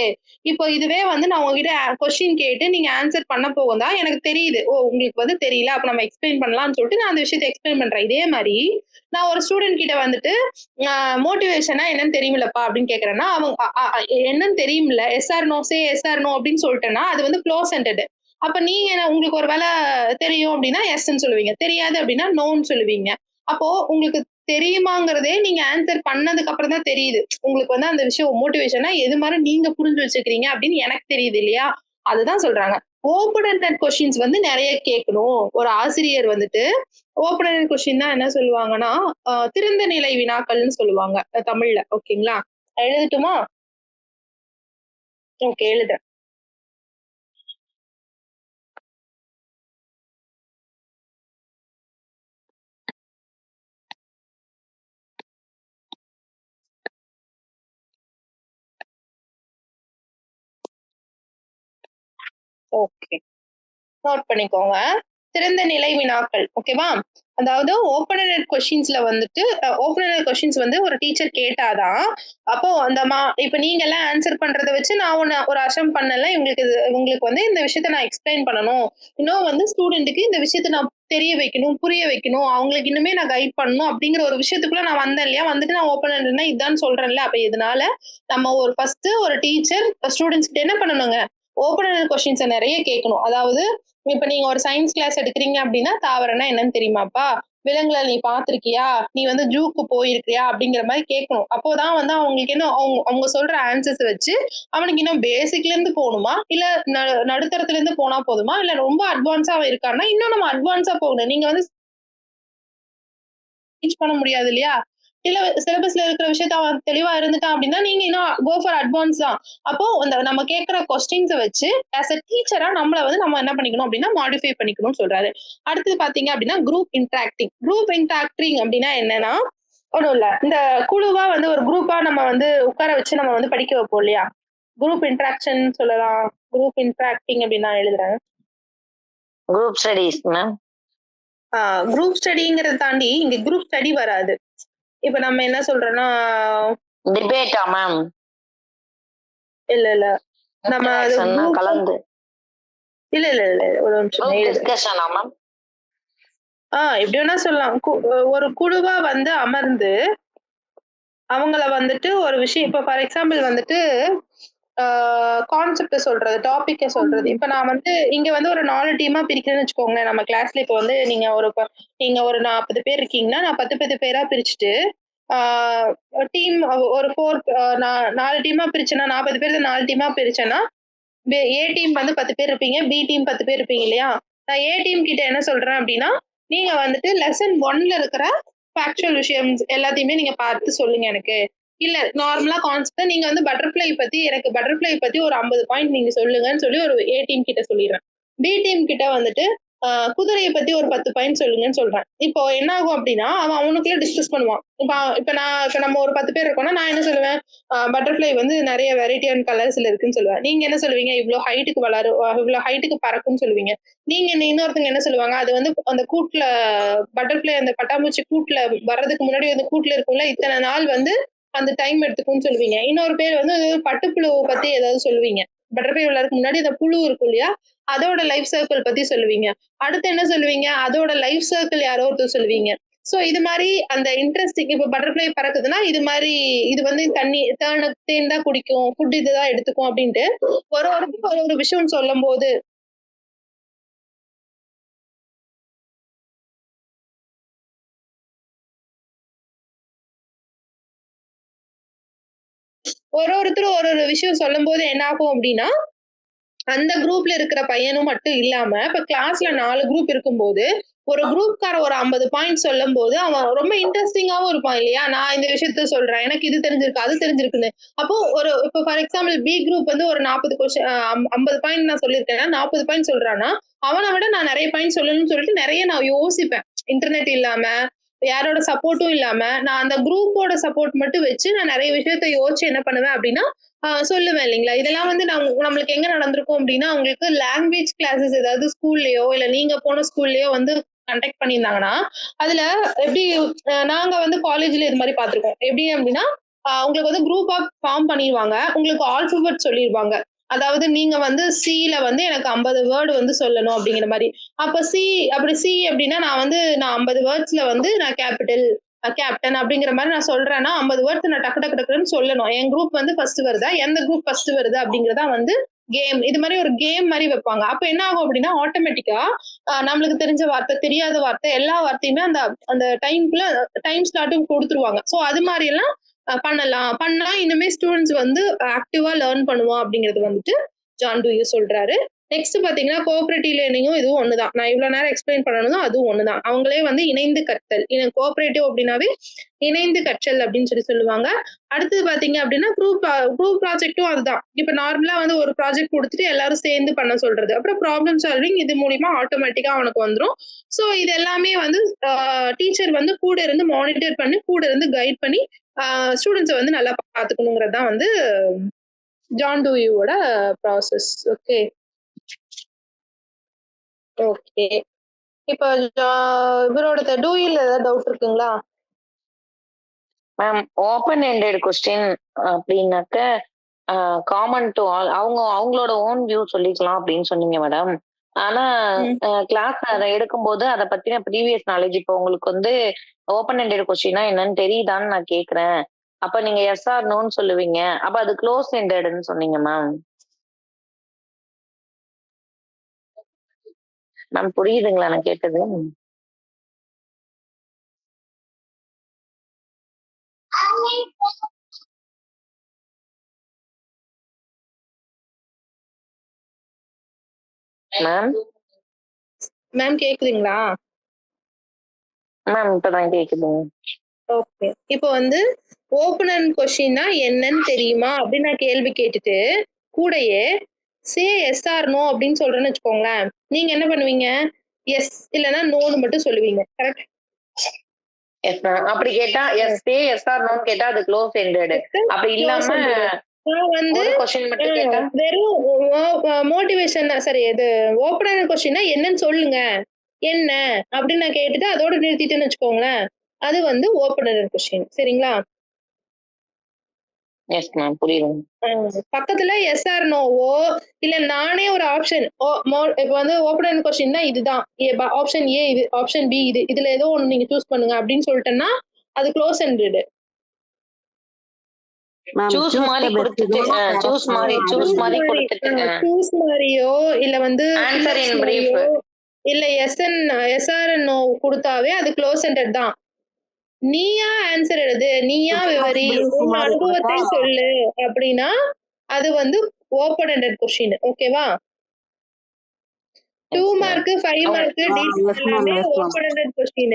இப்போ இதுவே வந்து நான் உங்ககிட்ட கொஸ்டின் கேட்டு நீங்க ஆன்சர் பண்ண போகுதான் எனக்கு தெரியுது. ஓ உங்களுக்கு வந்து தெரியல, அப்ப நம்ம எக்ஸ்பிளைன் பண்ணலாம்னு சொல்லிட்டு நான் அந்த விஷயத்தை எக்ஸ்பிளைன் பண்றேன். இதே மாதிரி நான் ஒரு ஸ்டூடெண்ட் கிட்ட வந்துட்டு மோட்டிவேஷனா என்னன்னு தெரியுமில்லப்பா அப்படின்னு கேக்குறேன்னா, அவங்க என்னன்னு தெரியுமில்ல, yes or no say yes or no அப்படின்னு சொல்லிட்டேன்னா அது வந்து க்ளோஸ் எண்டட். அப்ப நீங்க உங்களுக்கு ஒரு வேலை தெரியும் அப்படின்னா எஸ்ன்னு சொல்லுவீங்க, தெரியாது அப்படின்னா நோன்னு சொல்லுவீங்க. அப்போ உங்களுக்கு தெரியுமாங்கிறதே நீங்க ஆன்சர் பண்ணதுக்கு அப்புறம் தான் தெரியுது. உங்களுக்கு வந்து அந்த விஷயம் மோட்டிவேஷனா எது மாதிரி நீங்க புரிஞ்சு வச்சுக்கிறீங்க அப்படின்னு எனக்கு தெரியுது இல்லையா? அதுதான் சொல்றாங்க. ஓப்பன் எண்டட் கொஸ்டின்ஸ் வந்து நிறைய கேட்கணும். ஒரு ஆசிரியர் வந்துட்டு ஓப்பன் எண்டட் கொஸ்டின் தான் என்ன சொல்லுவாங்கன்னா, திறந்த நிலை வினாக்கள்னு சொல்லுவாங்க தமிழ்ல. ஓகேங்களா? எழுதட்டுமா? ஓகே எழுதுறேன். ஓகே. நோட் பண்ணிக்கோங்க. திறந்த நிலை வினாக்கள். ஓகேவா? அதாவது ஓப்பன் எண்டட் கொஸ்டின்ஸ்ல வந்துட்டு ஓப்பன் எண்டட் கொஸ்டின்ஸ் வந்து ஒரு டீச்சர் கேட்டாதான், அப்போ அந்த இப்ப நீங்க எல்லாம் ஆன்சர் பண்றத வச்சு நான் ஒரு அசம் பண்ணல, உங்களுக்கு வந்து இந்த விஷயத்த நான் எக்ஸ்பிளைன் பண்ணணும். இன்னும் வந்து ஸ்டூடெண்ட்டுக்கு இந்த விஷயத்த நான் தெரிய வைக்கணும், புரிய வைக்கணும், அவங்களுக்கு இன்னுமே நான் கைட் பண்ணணும் அப்படிங்கிற ஒரு விஷயத்துக்குள்ள நான் வந்தேன் இல்லையா? வந்துட்டு நான் ஓப்பன் எண்டட்னா இதான் சொல்றேன்ல. அப்ப இதனால நம்ம ஃபர்ஸ்ட் ஒரு டீச்சர் ஸ்டூடெண்ட்ஸ் கிட்ட என்ன பண்ணணுங்க? ஓப்பன் எண்டட் கொஸ்டின்ஸை நிறைய கேட்கணும். அதாவது இப்ப நீங்க ஒரு சயின்ஸ் கிளாஸ் எடுக்கிறீங்க அப்படின்னா தாவரம்னா என்னன்னு தெரியுமாப்பா, விலங்குகளை நீ பாத்திருக்கியா, நீ வந்து ஜூக்கு போயிருக்கியா அப்படிங்கிற மாதிரி கேட்கணும். அப்போதான் வந்து அவங்களுக்கு என்ன அவங்க சொல்ற ஆன்சர்ஸ் வச்சு அவனுக்கு இன்னும் பேசிக்ல இருந்து போகணுமா, இல்ல நடுத்தரத்துல இருந்து போனா போதுமா, இல்ல ரொம்ப அட்வான்ஸா இருக்கான்னா இன்னும் நம்ம அட்வான்ஸா போகணும். நீங்க வந்து டீச் பண்ண முடியாது இல்லையா? இல்ல சிலபஸ்ல இருக்கிற விஷயத்த அவன் தெளிவா இருந்துட்டான் அப்படின்னா நீங்க இன்னும் கோ ஃபார் அட்வான்ஸ் தான். அப்போ நம்ம கேட்கிற கொஸ்டின்ஸை வச்சு ஆஸ் அ டீச்சரா நம்மள வந்து நம்ம என்ன பண்ணிக்கணும் அப்படின்னா மாடிஃபை பண்ணிக்கணும்னு சொல்றாரு. அடுத்தது பாத்தீங்க அப்படின்னா குரூப் இன்டராக்டிங். குரூப் இன்டராக்டிங் அப்படின்னா என்னன்னா ஒண்ணும் இல்ல, இந்த குழுவா வந்து ஒரு குரூப்பா நம்ம வந்து உட்கார வச்சு நம்ம வந்து படிக்க வைப்போம் இல்லையா? குரூப் இன்டராக்ஷன் சொல்லலாம். குரூப் இன்டராக்டிங் அப்படின்னு நான் எழுதுறேன். Group studies ma'am. குரூப் ஸ்டடிங்கிறத தாண்டி இங்க குரூப் ஸ்டடி வராது. இப்ப நம்ம என்ன சொல்றோம்னா டிபேட்டா மேம்? இல்ல நம்ம கலந்து இல்ல ஒரு நிமிஷம் டிஸ்கஷனா மேம்? எப்படி வேணா சொல்லலாம். ஒரு குழுவா வந்து அமர்ந்து அவங்கள வந்துட்டு ஒரு விஷயம், இப்ப ஃபார் எக்ஸாம்பிள் வந்துட்டு கான்செப்ட் சொல்றது, டாபிக்க சொல்றது. இப்ப நான் வந்து இங்க வந்து ஒரு 4 டீமா பிரிக்கிறேன்னு வச்சுக்கோங்களேன். நம்ம கிளாஸ்ல இப்ப வந்து நீங்க ஒரு 40 பேர் இருக்கீங்கன்னா நான் 10 பேரா பிரிச்சுட்டு டீம் ஒரு 4 டீமா பிரிச்சேன்னா 40 பேர் 4 டீமா பிரிச்சேன்னா ஏ டீம் வந்து 10 பேர் இருப்பீங்க, பி டீம் 10 பேர் இருப்பீங்க இல்லையா? நான் ஏ டீம் கிட்ட என்ன சொல்றேன் அப்படின்னா, நீங்க வந்துட்டு லெசன் 1ல இருக்கிற ஃபேக்சுவல் விஷயம்ஸ் எல்லாத்தையுமே நீங்க பார்த்து சொல்லுங்க எனக்கு. இல்ல நார்மலா கான்செப்ட்டா நீங்க வந்து பட்டர்ஃப்ளை பத்தி ஒரு 50 பாயிண்ட் நீங்க சொல்லுங்கன்னு சொல்லி ஒரு ஏ டீம் கிட்ட சொல்லிடுறேன். பி டீம் கிட்ட வந்துட்டு குதிரைய பத்தி ஒரு 10 பாயிண்ட் சொல்லுங்கன்னு சொல்றேன். இப்போ என்ன ஆகும் அப்படின்னா, அவன் அவனுக்குள்ள டிஸ்கஸ் பண்ணுவான். இப்ப நம்ம ஒரு 10 பேர் இருக்கோம்னா, நான் என்ன சொல்லுவேன், பட்டர்ஃப்ளை வந்து நெறைய வெரைட்டியான கலர்ஸ்ல இருக்குன்னு சொல்லுவேன். நீங்க என்ன சொல்லுவீங்க, இவ்ளோ ஹைட்டுக்கு பறக்கும்னு சொல்லுவீங்க. இன்னொருத்தங்க என்ன சொல்லுவாங்க, அது வந்து அந்த கூட்ல பட்டர்ஃப்ளை அந்த பட்டாம்பூச்சி கூட்ல வர்றதுக்கு முன்னாடி வந்து கூட்ல இருக்கும்ல, இத்தன நாள் வந்து அந்த டைம் எடுத்துக்கும்னு சொல்லுவீங்க. இன்னொரு பேர் வந்து பட்டுப்புழு பத்தி ஏதாவது சொல்லுவீங்க. பட்டர்ஃப்ளை வளர்றதுக்கு முன்னாடி அந்த புழு இருக்கும் இல்லையா? அதோட லைஃப் சர்க்கிள் பத்தி சொல்லுவீங்க. அடுத்து என்ன சொல்லுவீங்க, அதோட லைஃப் சர்க்கிள் யாரோ ஒருத்தர் சொல்லுவீங்க. சோ இது மாரி அந்த இன்ட்ரெஸ்டிங் இப்ப பட்டர்ஃப்ளை பறக்குதுன்னா, இது வந்து தேன் தான் குடிக்கும், ஃபுட் இதுதான் எடுத்துக்கும் அப்படின்ட்டு ஒருத்தருக்கு ஒரு விஷயம் சொல்லும்போது ஒருத்தரும் ஒரு விஷயம் சொல்லும்போது என்ன ஆகும் அப்படின்னா, அந்த குரூப்ல இருக்கிற பையனும் மட்டும் இல்லாம, இப்ப கிளாஸ்ல 4 குரூப் இருக்கும்போது, ஒரு குரூப்காரன் ஒரு 50 பாயிண்ட் சொல்லும்போது, அவன் ரொம்ப இன்ட்ரஸ்டிங்காவும் இருப்பான் இல்லையா? நான் இந்த விஷயத்த சொல்றேன். எனக்கு இது தெரிஞ்சிருக்கு, அது தெரிஞ்சிருக்குன்னு. அப்போ இப்ப ஃபார் எக்ஸாம்பிள் பி குரூப் வந்து ஒரு 40 கொஸ்டின் 50 பாயிண்ட் நான் சொல்லியிருக்கேன்னா, 40 பாயிண்ட் சொல்றான்னா, அவன விட நான் நெறைய பாயிண்ட் சொல்லணும்னு சொல்லிட்டு நெறைய நான் யோசிப்பேன். இன்டர்நெட் இல்லாம, யாரோட சப்போர்ட்டும் இல்லாம, நான் அந்த குரூப்போட சப்போர்ட் மட்டும் வச்சு நான் நெறைய விஷயத்த யோசிச்சு என்ன பண்ணுவேன் அப்படின்னா, சொல்லுவேன் இல்லைங்களா? இதெல்லாம் வந்து நம்மளுக்கு எங்க நடந்திருக்கும் அப்டின்னா, உங்களுக்கு லாங்குவேஜ் கிளாஸஸ் ஏதாவது ஸ்கூல்லயோ, இல்ல நீங்க போன ஸ்கூல்லயோ வந்து கண்டக்ட் பண்ணியிருந்தாங்கன்னா, அதுல எப்டி நாங்க வந்து காலேஜ்ல இது மாரி பார்த்துருக்கோம். எப்டி அப்டின்னா, உங்களுக்கு வந்து குரூப்பா ஃபார்ம் பண்ணிருவாங்க. உங்களுக்கு ஆல்ஃபபெட் சொல்லிருவாங்க. அதாவது நீங்க வந்து சில வந்து எனக்கு 50 வேர்ட் வந்து சொல்லணும் அப்டிங்கிற மாரி. அப்ப சி அப்டின்னா நான் 50 வேர்ட்ஸ்ல வந்து நான் கேப்டன் அப்படிங்கிற மாதிரி நான் சொல்றேன்னா 50 வேர்ட்ஸ் நான் டக்கு டக்கு டக்குன்னு சொல்லணும். என் குரூப் வந்து ஃபர்ஸ்ட் வருதா, எந்த குரூப் ஃபர்ஸ்ட் வருது அப்படிங்கறதா வந்து கேம். இது மாதிரி ஒரு கேம் மாதிரி வைப்பாங்க. அப்ப என்ன ஆகும் அப்படின்னா ஆட்டோமேட்டிக்கா நம்மளுக்கு தெரிஞ்ச வார்த்தை, தெரியாத வார்த்தை, எல்லா வார்த்தையுமே அந்த அந்த டைம் ஸ்லாட்டும் கொடுத்துருவாங்க. ஸோ அது மாதிரி எல்லாம் பண்ணா இனிமே ஸ்டூடெண்ட்ஸ் வந்து ஆக்டிவா லேர்ன் பண்ணுவோம் அப்படிங்கிறது வந்துட்டு ஜான் டூயி சொல்றாரு. நெக்ஸ்ட் பாத்தீங்கன்னா கோஆபரேட்டிவ் லேர்னிங்கும் இதுவும் ஒண்ணுதான். நான் இவ்வளவு நேரம் எக்ஸ்பிளைன் பண்ணணும் அதுவும் ஒண்ணுதான். அவங்களே வந்து இணைந்து கற்றல். கோஆபரேட்டிவ் அப்படின்னாவே இணைந்து கற்றல் அப்படின்னு சொல்லுவாங்க. அடுத்தது பாத்தீங்க அப்படின்னா குரூப் ப்ராஜெக்டும் அதுதான். இப்ப நார்மலா வந்து ஒரு ப்ராஜெக்ட் கொடுத்துட்டு எல்லாரும் சேர்ந்து பண்ண சொல்றது. அப்புறம் ப்ராப்ளம் சால்விங் இது மூலியமா ஆட்டோமேட்டிக்கா அவனுக்கு வந்துரும். சோ இது எல்லாமே வந்து டீச்சர் வந்து கூட இருந்து மானிட்டர் பண்ணி, கூட இருந்து கைட் பண்ணி ஸ்டூடெண்ட்ஸை வந்து நல்லா பாத்துக்கணுங்கிறது தான் வந்து ஜான் டூயியோட ப்ராசஸ். Okay okay. இப்போ இவரோட டூயில் ஏதாவது டவுட் இருக்குங்களா? மேம் ஓப்பன் எண்டட் கொஸ்டின் அப்படின்னாக்க காமன் டு ஆல் அவங்களோட ஓன் வியூ சொல்லிக்கலாம் அப்படின்னு சொன்னீங்க மேடம். ஆனா கிளாஸ் அதை எடுக்கும்போது அதை பத்தின ப்ரீவியஸ் நாலேஜ் இப்போ உங்களுக்கு வந்து ஓப்பன் எண்டட் கொஸ்டினா என்னன்னு தெரியுதான்னு நான் கேக்குறேன். அப்ப நீங்க எஸ் ஆர் நோன்னு சொல்லுவீங்க. அப்ப அது க்ளோஸ் எண்டட்னு சொன்னீங்க மேம். மேம் புரியுதுங்களா நான் கேட்டது? மேம் மேம் கேக்குதுங்களா? மேம் இப்பதான் கேக்குதுங்க. ஓகே. இப்போ வந்து ஓப்பன் கொஸ்டின்னா என்னன்னு தெரியுமா அப்படின்னு நான் கேள்வி கேட்டுட்டு கூடயே சே எஸ் ஆர் நோ அப்படின்னு சொல்றேன்னு வச்சுக்கோங்களேன். நீங்க என்ன பண்ணுவீங்க? எஸ் இல்லைன்னா நோன்னு மட்டும் சொல்லுவீங்க. கரெக்ட்? Yes ma'am. அப்படி கேட்டா எஸ் ஆர் நோன்னு கேட்டா அது க்ளோஸ் எண்டட். அப்படி இல்லாம நான் வந்து ஒரு கொஸ்டின் மட்டும் கேட்டா வெறும் மோட்டிவேஷன் சரி இது ஓப்பன் கொஸ்டின்னா என்னன்னு சொல்லுங்க என்ன அப்படின்னு நான் கேட்டுட்டு அதோட நிறுத்திட்டேன்னு வச்சுக்கோங்களேன். அது வந்து ஓப்பன் கொஸ்டின். சரிங்களா? எஸ் மேம் புரியுது. பக்கத்துல எஸ் ஆர் நோவோ இல்ல நானே ஒரு ஆப்ஷன் இப்ப வந்து ஓப்பன் கொஸ்டின்னா இதுதான் ஆப்ஷன் ஏ இது ஆப்ஷன் பி இது இதுல ஏதோ ஒண்ணு நீங்க சூஸ் பண்ணுங்க அப்படின்னு சொல்லிட்டேன்னா அது க்ளோஸ் எண்டட். சூஸ் மாதிரி கொடுத்துட்டு சூஸ் மாதிரியோ இல்ல வந்து ஆன்சர் இன் பிரீஃப் இல்ல எஸ் ஆர் நோ கொடுத்தாவே அது க்ளோஸ் எண்டட் தான். நீயா ஆன்சர் எழுது, நீயா விவரி, உன் அனுபவத்தை சொல்லு அப்படின்னா அது வந்து ஓப்பன் எண்டட் கொஸ்டின். ஓகேவா? 2 Yes, ma'am. Mark 5 mark yes, ma'am. எல்லாமே Yes, ma'am. Open ended question.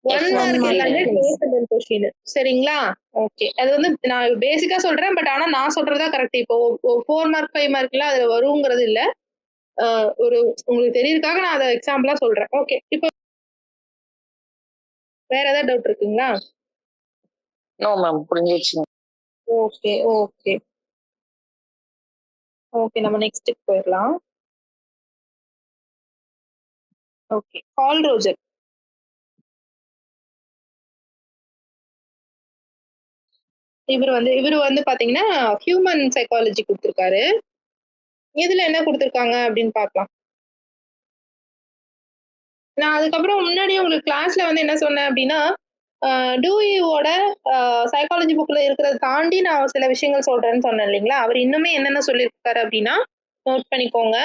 Yes, 1 ma'am. Mark புரியுது. எல்லாமே க்ளோஸ் எண்டட் கொஸ்டின். சரிங்களா? ஓகே. அது வந்து நான் பேசிக்கா சொல்றேன். பட் ஆனா நான் சொல்றதா கரெக்ட். இப்போ 4 மார்க் 5 மார்க்லாம் அதுல வருங்கிறது இல்ல. ஒரு உங்களுக்கு தெரியறதுக்காக நான் அத எக்ஸாம்பிளா சொல்றேன். ஓகே. இப்போ வேற ஏதாவது டவுட் இருக்குங்களா? நோ மேம், புரிஞ்சிருச்சு. Okay, okay. ஓகே, நம்ம நெக்ஸ்ட்க்கு போயிடலாம். ஓகே. கால் ரோஜர். இவரு வந்து பாத்தீங்கன்னா ஹியூமன் சைக்காலஜி கொடுத்திருக்காரு. இதுல என்ன கொடுத்திருக்காங்க அப்படின்னு பார்க்கலாம். நான் அதுக்கப்புறம் முன்னாடியே உங்களுக்கு கிளாஸ்ல வந்து என்ன சொன்னேன் அப்படின்னா, டூயியோட சைக்காலஜி புக்ல இருக்கிறத தாண்டி நான் சில விஷயங்கள் சொல்றேன்னு சொன்னேன் இல்லைங்களா? அவர் இன்னுமே என்னென்ன சொல்லியிருக்காரு அப்படின்னா, நோட் பண்ணிக்கோங்க.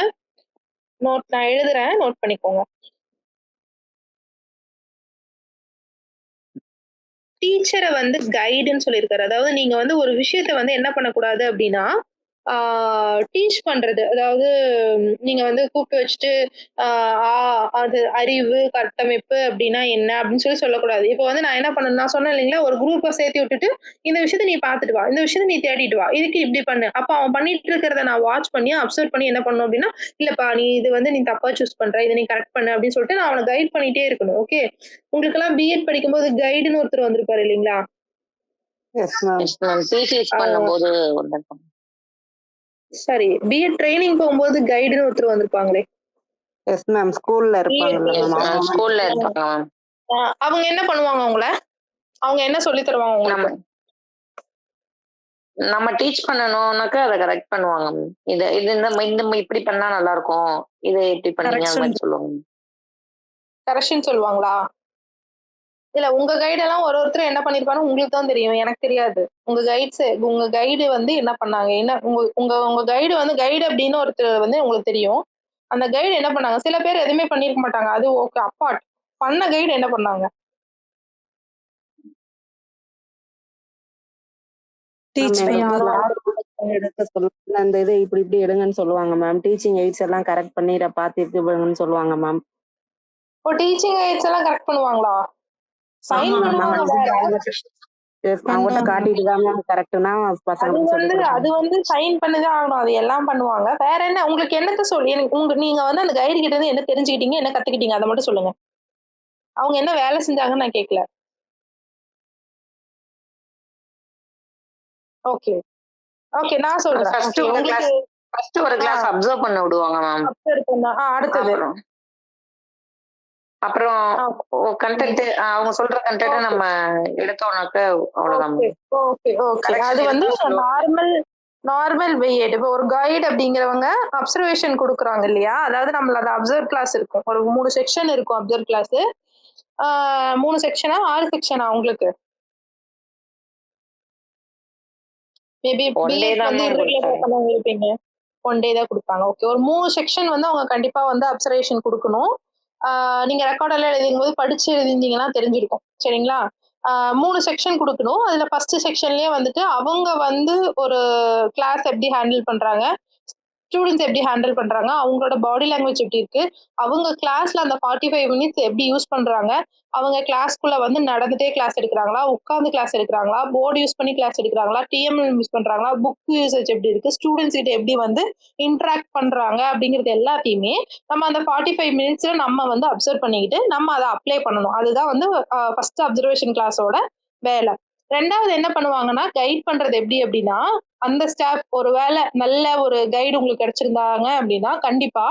நான் எழுதுறேன், நோட் பண்ணிக்கோங்க. டீச்சரை வந்து கைடுன்னு சொல்லியிருக்காரு. அதாவது நீங்க வந்து ஒரு விஷயத்த வந்து என்ன பண்ணக்கூடாது அப்படின்னா, டீச் பண்றது. அதாவது நீங்க வந்து கூப்பிட்டு வச்சுட்டு, அது அறிவு, கட்டமைப்பு அப்படின்னா என்ன அப்படின்னு சொல்லக்கூடாது. இப்போ வந்து நான் என்ன பண்ணணும், நான் சொன்னேன் இல்லைங்களா? ஒரு குரூப்ப சேர்த்து விட்டுட்டு, இந்த விஷயத்த நீ பார்த்துட்டு வா. இந்த விஷயத்த நீ தேடிட்டு வா. இதுக்கு இப்படி பண்ணு. அப்ப அவன் பண்ணிட்டு இருக்கிறத நான் வாட்ச் பண்ணி, அப்சர்வ் பண்ணி என்ன பண்ணணும் அப்படின்னா, இல்லப்பா நீ இது வந்து நீ தப்பா சூஸ் பண்ற. இத நீ கரெக்ட் பண்ணு அப்படின்னு சொல்லிட்டு நான் அவன கைட் பண்ணிட்டே இருக்கணும். ஓகே. உங்களுக்கெல்லாம் பிஎட் படிக்கும்போது கைடுன்னு ஒருத்தர் வந்திருப்பாரு இல்லைங்களா? Yes, ma'am. Yes, ma'am. thesis பண்ணும்போது வந்திருக்கும். சரி. பிஎட் ட்ரெய்னிங் போகும்போது கைடுன்னு ஒருத்தர் வந்திருப்பாங்களே. Yes, ma'am. ஸ்கூல்ல இருப்பாங்கல்ல Yes, மேம். அவங்க ஸ்கூல்ல இருப்பாங்க மேம். அவங்க என்ன பண்ணுவாங்க உங்கள? அவங்க என்ன சொல்லி தருவாங்க உங்களுக்கு? நம்ம நம்ம டீச் பண்ணணும்னாக்கா அதை கரெக்ட் பண்ணுவாங்க மேம். இது இந்த இப்படி பண்ணா நல்லா இருக்கும், இதை எப்படி பண்ணீங்க அந்த மாதிரி சொல்லுவாங்க. கரெக்ஷன் சொல்லுவாங்களா? இல்ல உங்க கைடெல்லாம் ஒருத்தர் என்ன பண்ணிருப்பான்னு உங்களுக்கு தான் தெரியும். எனக்கு தெரியாது. உங்க கைடு வந்து என்ன பண்ணாங்க? என்ன உங்க உங்க உங்க கைடு வந்து கைடு அப்படின்னு ஒருத்தர் வந்து உங்களுக்கு தெரியும். அந்த கைடு என்ன பண்ணாங்க? சில பேர் எதுவுமே பண்ணியிருக்க மாட்டாங்க. அது ஓகே அப்பார்ட். பண்ண கைடு என்ன பண்ணாங்க? டீச் மேம் பண்ணாங்க. கிளாஸ் எடுக்க சொல்லுவாங்க. அந்த இது இப்படி இப்படி எடுங்கன்னு சொல்லுவாங்க மேம். டீச்சிங் எய்ட்ஸ் எல்லாம் கரெக்ட் பண்ணி பார்த்து இது பண்ணுங்கன்னு சொல்லுவாங்க மேம். இப்போ டீச்சிங் எய்ட்ஸ் எல்லாம் கரெக்ட் பண்ணுவாங்களா? சைன் பண்ணுவாங்க வேற. அவங்ககிட்ட காட்டிட்டு தான் மேம் கரெக்ட்னா பசங்களுக்கு சொல்லி அது வந்து சைன் பண்ணிதான் ஆகணும். அது எல்லாம் பண்ணுவாங்க. வேற என்ன உங்களுக்கு என்னத்த சொல்லி நீங்க வந்து அந்த கைடு கிட்ட இருந்து என்ன தெரிஞ்சுக்கிட்டீங்க, என்ன கத்துக்கிட்டீங்க அதை மட்டும் சொல்லுங்க. அவங்க என்ன வேலை செஞ்சாங்கன்னு நான் கேட்கல. Okay, okay. நான் சொல்றேன். ஃபர்ஸ்ட் ஒரு கிளாஸ் அப்சர்வ் பண்ண விடுவாங்க மேம். அடுத்தது அப்புறம் கண்டென்ட் அவங்க சொல்ற கண்டென்ட் நம்ம எடுத்தோம்னாக்க அவ்வளவுதான். Okay, okay. அது வந்து நார்மல் பிஎட். இப்போ ஒரு கைடு அப்படிங்கிறவங்க அப்சர்வேஷன் கொடுக்குறாங்க இல்லையா? அதாவது நம்மள அது அப்சர்வ் கிளாஸ் இருக்கும். ஒரு 3 செக்ஷன் இருக்கும் அப்சர்வ் கிளாஸ். 3 செக்ஷனா 6 செக்ஷனா உங்களுக்கு? மேபி பிஎட் வந்து irregular இருப்பீங்க. 1 டே தான் கொடுப்பாங்க. ஓகே. ஒரு 3 செக்ஷன் வந்து அவங்க கண்டிப்பா வந்து அப்சர்வேஷன் கொடுக்கணும். நீங்க ரெக்கார்ட் எல்லாம் எழுதும்போது படிச்சு எழுதிருந்தீங்கன்னா தெரிஞ்சிருக்கும். சரிங்களா? 3 செக்ஷன் கொடுக்கணும். அதுல ஃபர்ஸ்ட் செக்ஷன்லயே வந்துட்டு அவங்க வந்து ஒரு கிளாஸ் எப்படி ஹேண்டில் பண்றாங்க, ஸ்டூடெண்ட்ஸ் எப்படி ஹேண்டில் பண்றாங்க, அவங்களோட பாடி லாங்குவேஜ் எப்படி இருக்கு, அவங்க கிளாஸ்ல அந்த 45 மினிட்ஸ் எப்படி யூஸ் பண்றாங்க, அவங்க கிளாஸ்க்குள்ள வந்து நடந்துட்டே கிளாஸ் எடுக்கிறாங்களா, உட்கார்ந்து கிளாஸ் எடுக்கிறாங்களா, போர்டு யூஸ் பண்ணி கிளாஸ் எடுக்கிறாங்களா, டிஎம்எல் யூஸ் பண்றாங்களா, புக் யூசேஜ் எப்படி இருக்கு, ஸ்டூடெண்ட்ஸ் கிட்ட எப்படி வந்து இன்டராக்ட் பண்றாங்க அப்படிங்கிறது எல்லாத்தையுமே நம்ம அந்த 45 மினிட்ஸ்ல நம்ம வந்து அப்சர்வ் பண்ணிக்கிட்டு நம்ம அதை அப்ளை பண்ணணும். அதுதான் வந்து ஃபர்ஸ்ட் அப்சர்வேஷன் கிளாஸோட வேலை. 2வது என்ன பண்ணுவாங்கன்னா கைட் பண்றது எப்படி அப்படின்னா, அந்த ஸ்டாஃப் ஒரு வேலை நல்ல ஒரு கைடு உங்களுக்கு கிடைச்சிருந்தாங்க அப்படின்னா கண்டிப்பா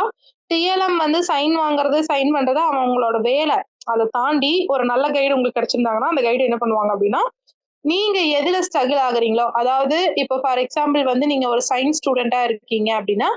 டிஎல்எம் வந்து சைன் பண்றது அவங்களோட வேலை. அதை தாண்டி ஒரு நல்ல கைடு உங்களுக்கு கிடைச்சிருந்தாங்கன்னா அந்த கைடு என்ன பண்ணுவாங்க அப்படின்னா, நீங்க எதுல ஸ்ட்ரகிள் ஆகுறீங்களோ, அதாவது இப்போ ஃபார் எக்ஸாம்பிள் வந்து நீங்க ஒரு சயின்ஸ் ஸ்டூடெண்டா இருக்கீங்க அப்படின்னா,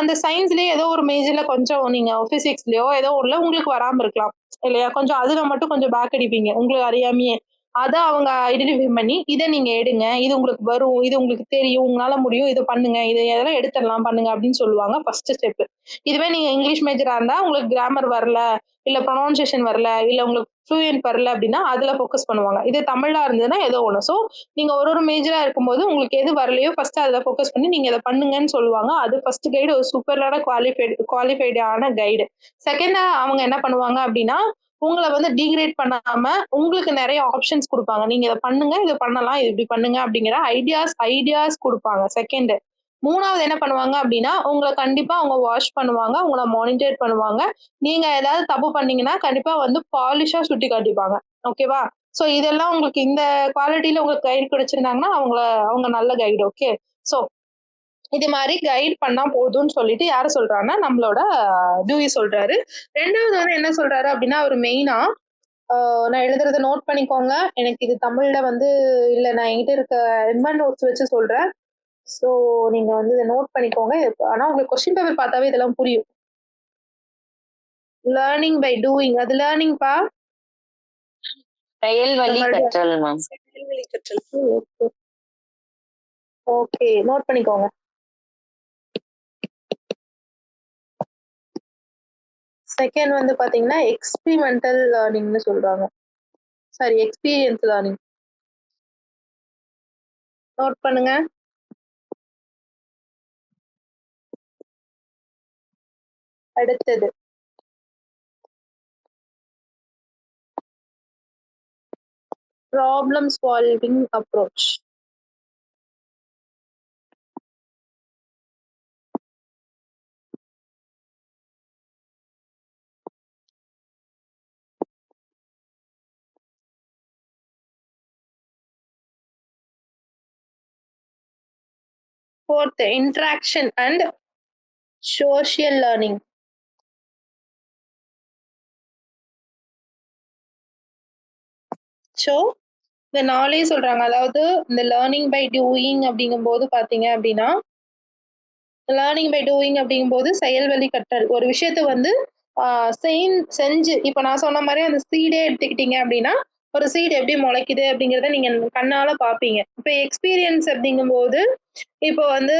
அந்த சயின்ஸ்லயே ஏதோ ஒரு மேஜர்ல கொஞ்சம் நீங்க பிசிக்ஸ்லயோ ஏதோ ஒண்ணுல உங்களுக்கு வராம இருக்கலாம் இல்லையா? கொஞ்சம் அதுல மட்டும் கொஞ்சம் பேக் அடிப்பீங்க உங்களுக்கு அறியாமையே. அத அவங்க ஐடென்டிஃபை பண்ணி இதை நீங்க எடுங்க, இது உங்களுக்கு வரும், இது உங்களுக்கு தெரியும், உங்களால முடியும், இதை பண்ணுங்க, இதை எதெல்லாம் எடுத்துடலாம் பண்ணுங்க அப்படின்னு சொல்லுவாங்க ஃபர்ஸ்ட் ஸ்டெப். இதுவே நீங்க இங்கிலீஷ் மேஜரா இருந்தா உங்களுக்கு கிராமர் வரல, இல்ல ப்ரொனவுன்சியேஷன் வரல, இல்ல உங்களுக்கு ஃப்ளூயன்ட் வரல அப்படின்னா அதுல ஃபோக்கஸ் பண்ணுவாங்க. இது தமிழா இருந்ததுன்னா ஏதோ ஒண்ணு. ஸோ நீங்க ஒரு மேஜரா இருக்கும்போது உங்களுக்கு எது வரலையோ ஃபர்ஸ்ட் அதுல ஃபோக்கஸ் பண்ணி நீங்க இதை பண்ணுங்கன்னு சொல்லுவாங்க. அது ஃபர்ஸ்ட் கைடு ஒரு சூப்பரான குவாலிஃபைடான கைடு. செகண்டா அவங்க என்ன பண்ணுவாங்க அப்படின்னா உங்களை வந்து டீக்ரேட் பண்ணாம உங்களுக்கு நிறைய ஆப்ஷன்ஸ் கொடுப்பாங்க. நீங்க இதை பண்ணுங்க, இது பண்ணலாம், இது இப்படி பண்ணுங்க அப்படிங்கிற ஐடியாஸ் கொடுப்பாங்க. செகண்ட், மூணாவது என்ன பண்ணுவாங்க அப்படின்னா உங்களை கண்டிப்பா அவங்க வாஷ் பண்ணுவாங்க, உங்களை மானிட்டர் பண்ணுவாங்க. நீங்க ஏதாவது தப்பு பண்ணீங்கன்னா கண்டிப்பா வந்து பாலிஷா சுட்டி காட்டிப்பாங்க. ஓகேவா? சோ இதெல்லாம் உங்களுக்கு இந்த குவாலிட்டியில உங்களுக்கு கைடு கிடைச்சிருந்தாங்கன்னா அவங்க நல்ல கைடு. ஓகே. சோ இது மாதிரி கைட் பண்ணா போதும்னு சொல்லிட்டு யாரு சொல்றாங்கன்னா நம்மளோட டூயி சொல்றாரு. ரெண்டாவது வந்து என்ன சொல்றாரு அப்படின்னா அவர் மெயினா நான் எழுதுறத நோட் பண்ணிக்கோங்க. எனக்கு இது தமிழ்ல வந்து இல்ல, நான் என்கிட்ட இருக்க எம்என் நோட்ஸ் வச்சு சொல்றேன். சோ நீங்க வந்து இதை நோட் பண்ணிக்கோங்க. ஆனா உங்களுக்கு கொஸ்டின் பேப்பர் பார்த்தாவே இதெல்லாம் புரியும். லேர்னிங் பை டூயிங், அது லேர்னிங் பா. செயல்வழி கற்றல் மேம். ஓகே, நோட் பண்ணிக்கோங்க. செகண்ட் வந்து பாத்தீங்கன்னா எக்ஸ்பிரிமெண்டல் லேர்னிங்னு சொல்றாங்க. Sorry, experience learning. நோட் பண்ணுங்க. அடுத்தது problem solving approach. Fourth, interaction and social learning. So இந்த நாளே சொல்றாங்க. அதாவது இந்த லேர்னிங் பை டூயிங் அப்படிங்கும்போது பாத்தீங்க அப்படின்னா லேர்னிங் பை டூயிங் அப்படிங்கும்போது செயல்வழி கற்றல். ஒரு விஷயத்த வந்து செஞ்சு இப்ப நான் சொன்ன மாதிரி அந்த சீடே எடுத்துக்கிட்டீங்க அப்படின்னா ஒரு சீடு எப்படி முளைக்குது அப்படிங்கிறத நீங்க கண்ணால பாப்பீங்க. இப்ப எக்ஸ்பீரியன்ஸ் அப்படிங்கும்போது இப்போ வந்து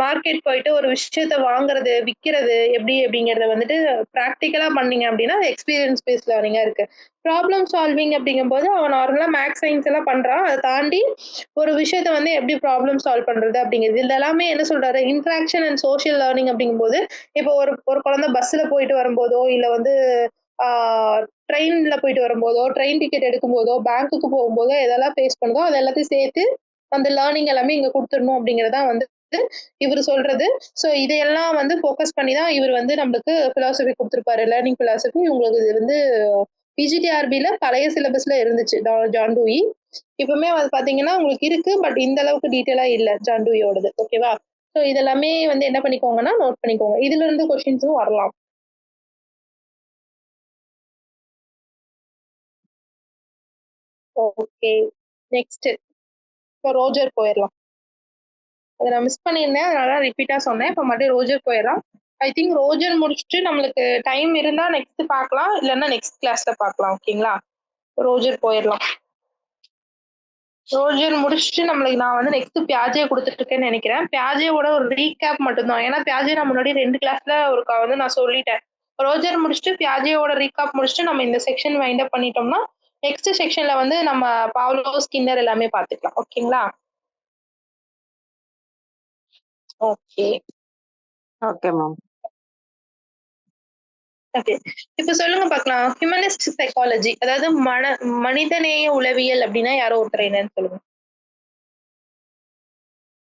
மார்க்கெட் போயிட்டு ஒரு விஷயத்த வாங்குறது, விக்கிறது எப்படி அப்படிங்கறத வந்துட்டு பிராக்டிக்கலா பண்ணீங்க அப்படின்னா எக்ஸ்பீரியன்ஸ் பேஸ் லேர்னிங்கா இருக்கு. ப்ராப்ளம் சால்விங் அப்படிங்கும்போது அவன் நார்மலா மேக்ஸ் சயின்ஸ் எல்லாம் பண்றான். அதை தாண்டி ஒரு விஷயத்த வந்து எப்படி ப்ராப்ளம் சால்வ் பண்றது அப்படிங்கிறது. இது எல்லாமே என்ன சொல்றாரு, இன்ட்ராக்ஷன் அண்ட் சோஷியல் லேர்னிங் அப்படிங்கும்போது இப்போ ஒரு ஒரு குழந்தை பஸ்ல போயிட்டு வரும்போதோ இல்ல வந்து ட்ரெயின்ல போயிட்டு வரும்போதோ, ட்ரெயின் டிக்கெட் எடுக்கும்போதோ, பேங்க்குக்கு போகும்போதோ எதெல்லாம் ஃபேஸ் பண்ணுதோ அது எல்லாத்தையும் சேர்த்து அந்த லேர்னிங் எல்லாமே இங்க கொடுத்துடணும் அப்படிங்கறதா வந்து இவர் சொல்றது. சோ இதையெல்லாம் வந்து ஃபோக்கஸ் பண்ணி தான் இவர் வந்து நம்மளுக்கு பிலாசபி கொடுத்திருப்பாரு, லேர்னிங் பிலாசபி. உங்களுக்கு இது வந்து பிஜிடிஆர்பில பழைய சிலபஸ்ல இருந்துச்சு ஜான் டூயி. இப்பவுமே அது பாத்தீங்கன்னா உங்களுக்கு இருக்கு, பட் இந்த அளவுக்கு டீட்டெயிலா இல்ல ஜான் டூயோடது. ஓகேவா? சோ இதெல்லாமே வந்து என்ன பண்ணிக்கோங்கன்னா நோட் பண்ணிக்கோங்க. இதுல இருந்து கொஸ்டின்ஸும் வரலாம். ஓகே, நெக்ஸ்ட் இப்போ ரோஜர் போயிடலாம். அதை நான் மிஸ் பண்ணியிருந்தேன், அதனால ரிப்பீட்டா சொன்னேன். இப்போ மறுபடியும் ரோஜர் போயிடலாம். ஐ திங்க் ரோஜர் முடிச்சுட்டு நம்மளுக்கு டைம் இருந்தா நெக்ஸ்ட் பார்க்கலாம், இல்லைன்னா நெக்ஸ்ட் கிளாஸ்ல பார்க்கலாம். ஓகேங்களா? ரோஜர் போயிடலாம். ரோஜர் முடிச்சுட்டு நம்மளுக்கு நான் வந்து நெக்ஸ்ட் பியாஜே கொடுத்துட்டு இருக்கேன்னு நினைக்கிறேன். பியாஜேவோட ஒரு ரீகேப் மட்டும்தான். ஏன்னா பியாஜே நான் முன்னாடி 2 கிளாஸ்ல ஒருக்கா வந்து நான் சொல்லிட்டேன். ரோஜர் முடிச்சுட்டு பியாஜேவோட ரீகேப் முடிச்சுட்டு நம்ம இந்த செக்ஷன் வைண்ட் அப் பண்ணிட்டோம்னா நெக்ஸ்ட் செக்ஷன்ல வந்து நம்ம பாவ்லோ, ஸ்கின்னர் எல்லாமே பார்த்துக்கலாம். ஓகேங்களா? Okay okay ma'am. ஓகே. இப்ப சொல்லுங்க பார்க்கலாம். ஹியூமனிஸ்ட் சைக்காலஜி, அதாவது மனிதநேய உளவியல் அப்படின்னா யாரோ ஒருத்தர் என்னன்னு சொல்லுங்க.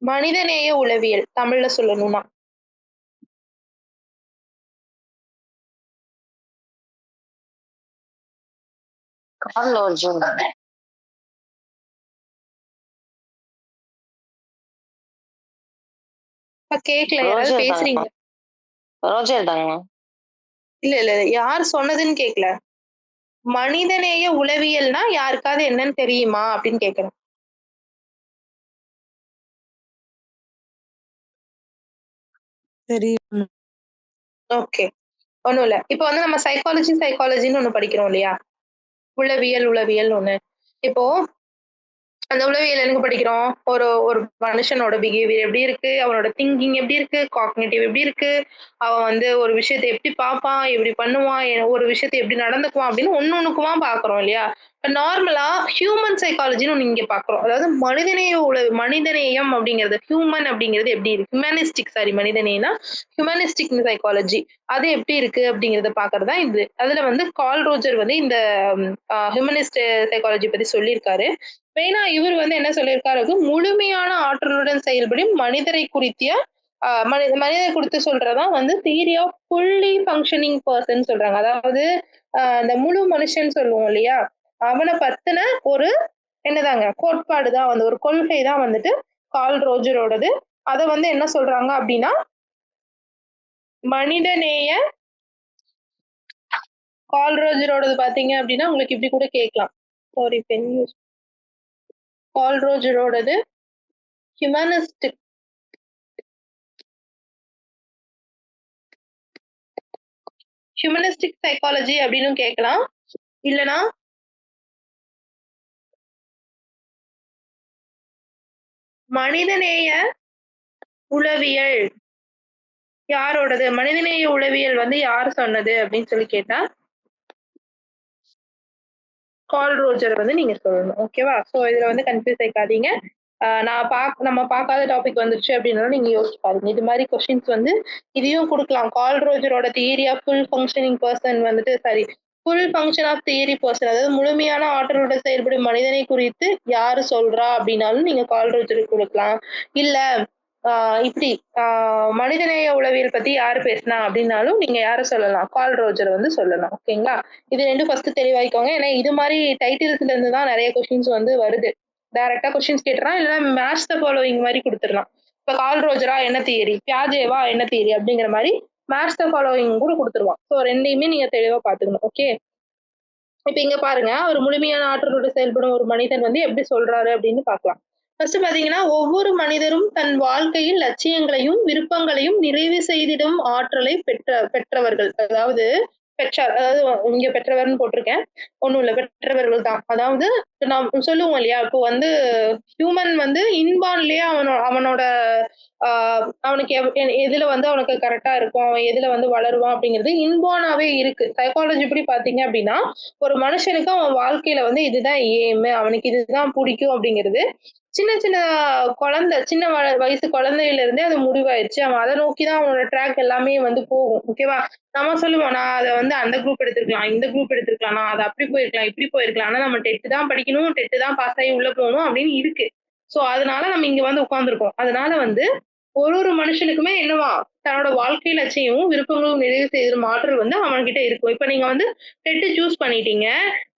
மனிதநேய உளவியல் தமிழ்ல சொல்லணும்னா கார்ல் அர்ஜுன். கேட்கல, யாராவது ரோஜர் தாங்க. பேசுறீங்க? ரோஜர் தாங்க. இல்ல இல்ல, யார் சொன்னதுன்னு கேட்கல. மனிதநேய உளவியல்னா யாருக்காவது என்னன்னு தெரியுமா அப்படின்னு கேக்குறேன். சரி. ஓகே, ஒண்ணும் இல்ல. இப்ப வந்து நம்ம சைக்காலஜின்னு ஒண்ணு படிக்கிறோம் இல்லையா? உளவியல் ஒண்ணு. இப்போ அந்த உளவியல் எனக்கு படிக்கிறோம். ஒரு ஒரு மனுஷனோட பிஹேவியர் எப்படி இருக்கு? அவனோட திங்கிங் எப்படி இருக்கு? காக்னிட்டிவ் எப்படி இருக்கு? அவன் வந்து ஒரு விஷயத்த எப்படி பார்ப்பான்? எப்படி பண்ணுவான்? ஒரு விஷயத்த எப்படி நடந்துக்குவான்? அப்படின்னு ஒண்ணுக்குமா பார்க்குறோம் இல்லையா? இப்ப நார்மலா ஹியூமன் சைக்காலஜின்னு ஒண்ணு இங்க பார்க்குறோம். அதாவது மனிதநேயம் அப்படிங்கிறது ஹியூமன் அப்படிங்கிறது எப்படி இருக்கு? மனிதநேயம்னா ஹியூமனிஸ்டிக் சைக்காலஜி. அது எப்படி இருக்கு அப்படிங்கிறத பார்க்கறது தான் இது. அதுல வந்து கார்ல் ரோஜர் வந்து இந்த ஹியூமனிஸ்ட் சைக்காலஜி பத்தி சொல்லியிருக்காரு. மெயினா இவர் வந்து என்ன சொல்லியிருக்காரு, முழுமையான ஆற்றலுடன் செயல்படும் மனிதரை குறித்திய மனிதரை குறித்து சொல்றதான் வந்து theory of fully functioning person சொல்றாங்க. அதாவது இந்த முழு மனுஷன் சொல்லுவோம் இல்லையா, அவனை பத்தின ஒரு என்னதாங்க கோட்பாடு தான் வந்து ஒரு கொள்கை தான் வந்துட்டு கார்ல் ரோஜரோடது. அதை வந்து என்ன சொல்றாங்க அப்படின்னா மனிதநேய கார்ல் ரோஜரோடது பாத்தீங்க அப்படின்னா உங்களுக்கு இப்படி கூட கேட்கலாம். சாரி பென் யூஸ் கார்ல் ரோஜரோடது ஹியூமனிஸ்டிக் ஹியூமனிஸ்டிக் சைக்காலஜி அப்படின்னு கேட்கலாம். இல்லனா மனிதநேய உளவியல் யாரோடது? மனிதநேய உளவியல் வந்து யார் சொன்னது அப்படின்னு சொல்லி கேட்டா கார்ல் ரோஜர் வந்து நீங்க சொல்லணும். ஓகேவா? சோ இதுல வந்து கன்ஃபியூஸ் ஆயிக்காதீங்க. நம்ம பார்க்காத டாபிக் வந்துருச்சு அப்படின்னாலும் நீங்க யோசிச்சு பாருங்க. இது மாதிரி கொஸ்டின்ஸ் வந்து இதையும் கொடுக்கலாம். கார்ல் ரோஜரோட theory of full functioning person வந்துட்டு full function of theory person, அதாவது முழுமையான ஆற்றலோட செயல்படும் மனிதனை குறித்து யாரு சொல்றா அப்படின்னாலும் நீங்க கார்ல் ரோஜருக்கு கொடுக்கலாம். இல்ல இப்படி மனிதநேய உளவியல் பத்தி யாரு பேசினா அப்படின்னாலும் நீங்க யார சொல்லலாம்? கார்ல் ரோஜர் வந்து சொல்லலாம். ஓகேங்களா? இது ரெண்டும் ஃபர்ஸ்ட் தெளிவாய்க்கோங்க. ஏன்னா இது மாதிரி டைட்டில்ஸ்ல இருந்து தான் நிறைய கொஸ்டின்ஸ் வந்து வருது. டைரக்டா கொஸ்டின்ஸ் கேட்டுறான், இல்லைன்னா மேட்ச் த ஃபாலோவிங் மாதிரி கொடுத்துடலாம். இப்ப கார்ல் ரோஜரா என்ன தியரி, பியாஜேவா என்ன தியரி அப்படிங்கிற மாதிரி மேட்ச் த ஃபாலோவிங் கூட கொடுத்துருவான். ஸோ ரெண்டையுமே நீங்க தெளிவா பாத்துக்கணும். ஓகே, இப்ப இங்க பாருங்க, ஒரு முழுமையான ஆற்றலோடு செயல்படும் ஒரு மனிதன் வந்து எப்படி சொல்றாரு அப்படின்னு பார்க்கலாம். ஃபர்ஸ்ட் பாத்தீங்கன்னா, ஒவ்வொரு மனிதரும் தன் வாழ்க்கையில் லட்சியங்களையும் விருப்பங்களையும் நிறைவு செய்திடும் ஆற்றலை பெற்றவர்கள். அதாவது இங்க பெற்றவர்னு போட்டிருக்கேன். ஒண்ணும் இல்ல, பெற்றவர்கள் தான். அதாவது நாம் சொல்லுவோம் இல்லையா, இப்போ வந்து ஹியூமன் வந்து இன்பார்ன்லயே அவனோட அவனுக்கு எதுல வந்து அவனுக்கு கரெக்டா இருக்கும், அவன் எதுல வந்து வளருவான் அப்படிங்கிறது இன்பார்னாவே இருக்கு. சைக்காலஜி படி பாத்தீங்க அப்படின்னா ஒரு மனுஷனுக்கு அவன் வாழ்க்கையில வந்து இதுதான் ஏம், அவனுக்கு இதுதான் பிடிக்கும் அப்படிங்கிறது சின்ன சின்ன சின்ன வயசு குழந்தையில இருந்தே அது முடிவாயிருச்சு. அவன் அதை நோக்கிதான் அவனோட ட்ராக் எல்லாமே வந்து போகும். ஓகேவா? நம்ம சொல்லுவோம், நான் அதை வந்து அந்த குரூப் எடுத்திருக்கலாம், இந்த குரூப் எடுத்திருக்கலாம், நான் அதை அப்படி போயிருக்கலாம், இப்படி போயிருக்கலாம், ஆனா நம்ம டெட்டு தான் படிக்கணும், டெட்டு தான் பாஸ் ஆகி உள்ள போகணும் அப்படின்னு இருக்கு. சோ அதனால நம்ம இங்க வந்து உட்கார்ந்துருக்கோம். அதனால வந்து ஒரு மனுஷனுக்குமே என்னவா தன்னோட வாழ்க்கை லட்சியமும் விருப்பங்களும் நிறைவு செய்யும் ஆற்றல் வந்து அவன்கிட்ட இருக்கும். இப்ப நீங்க வந்து டெட்டு சூஸ் பண்ணிட்டீங்க,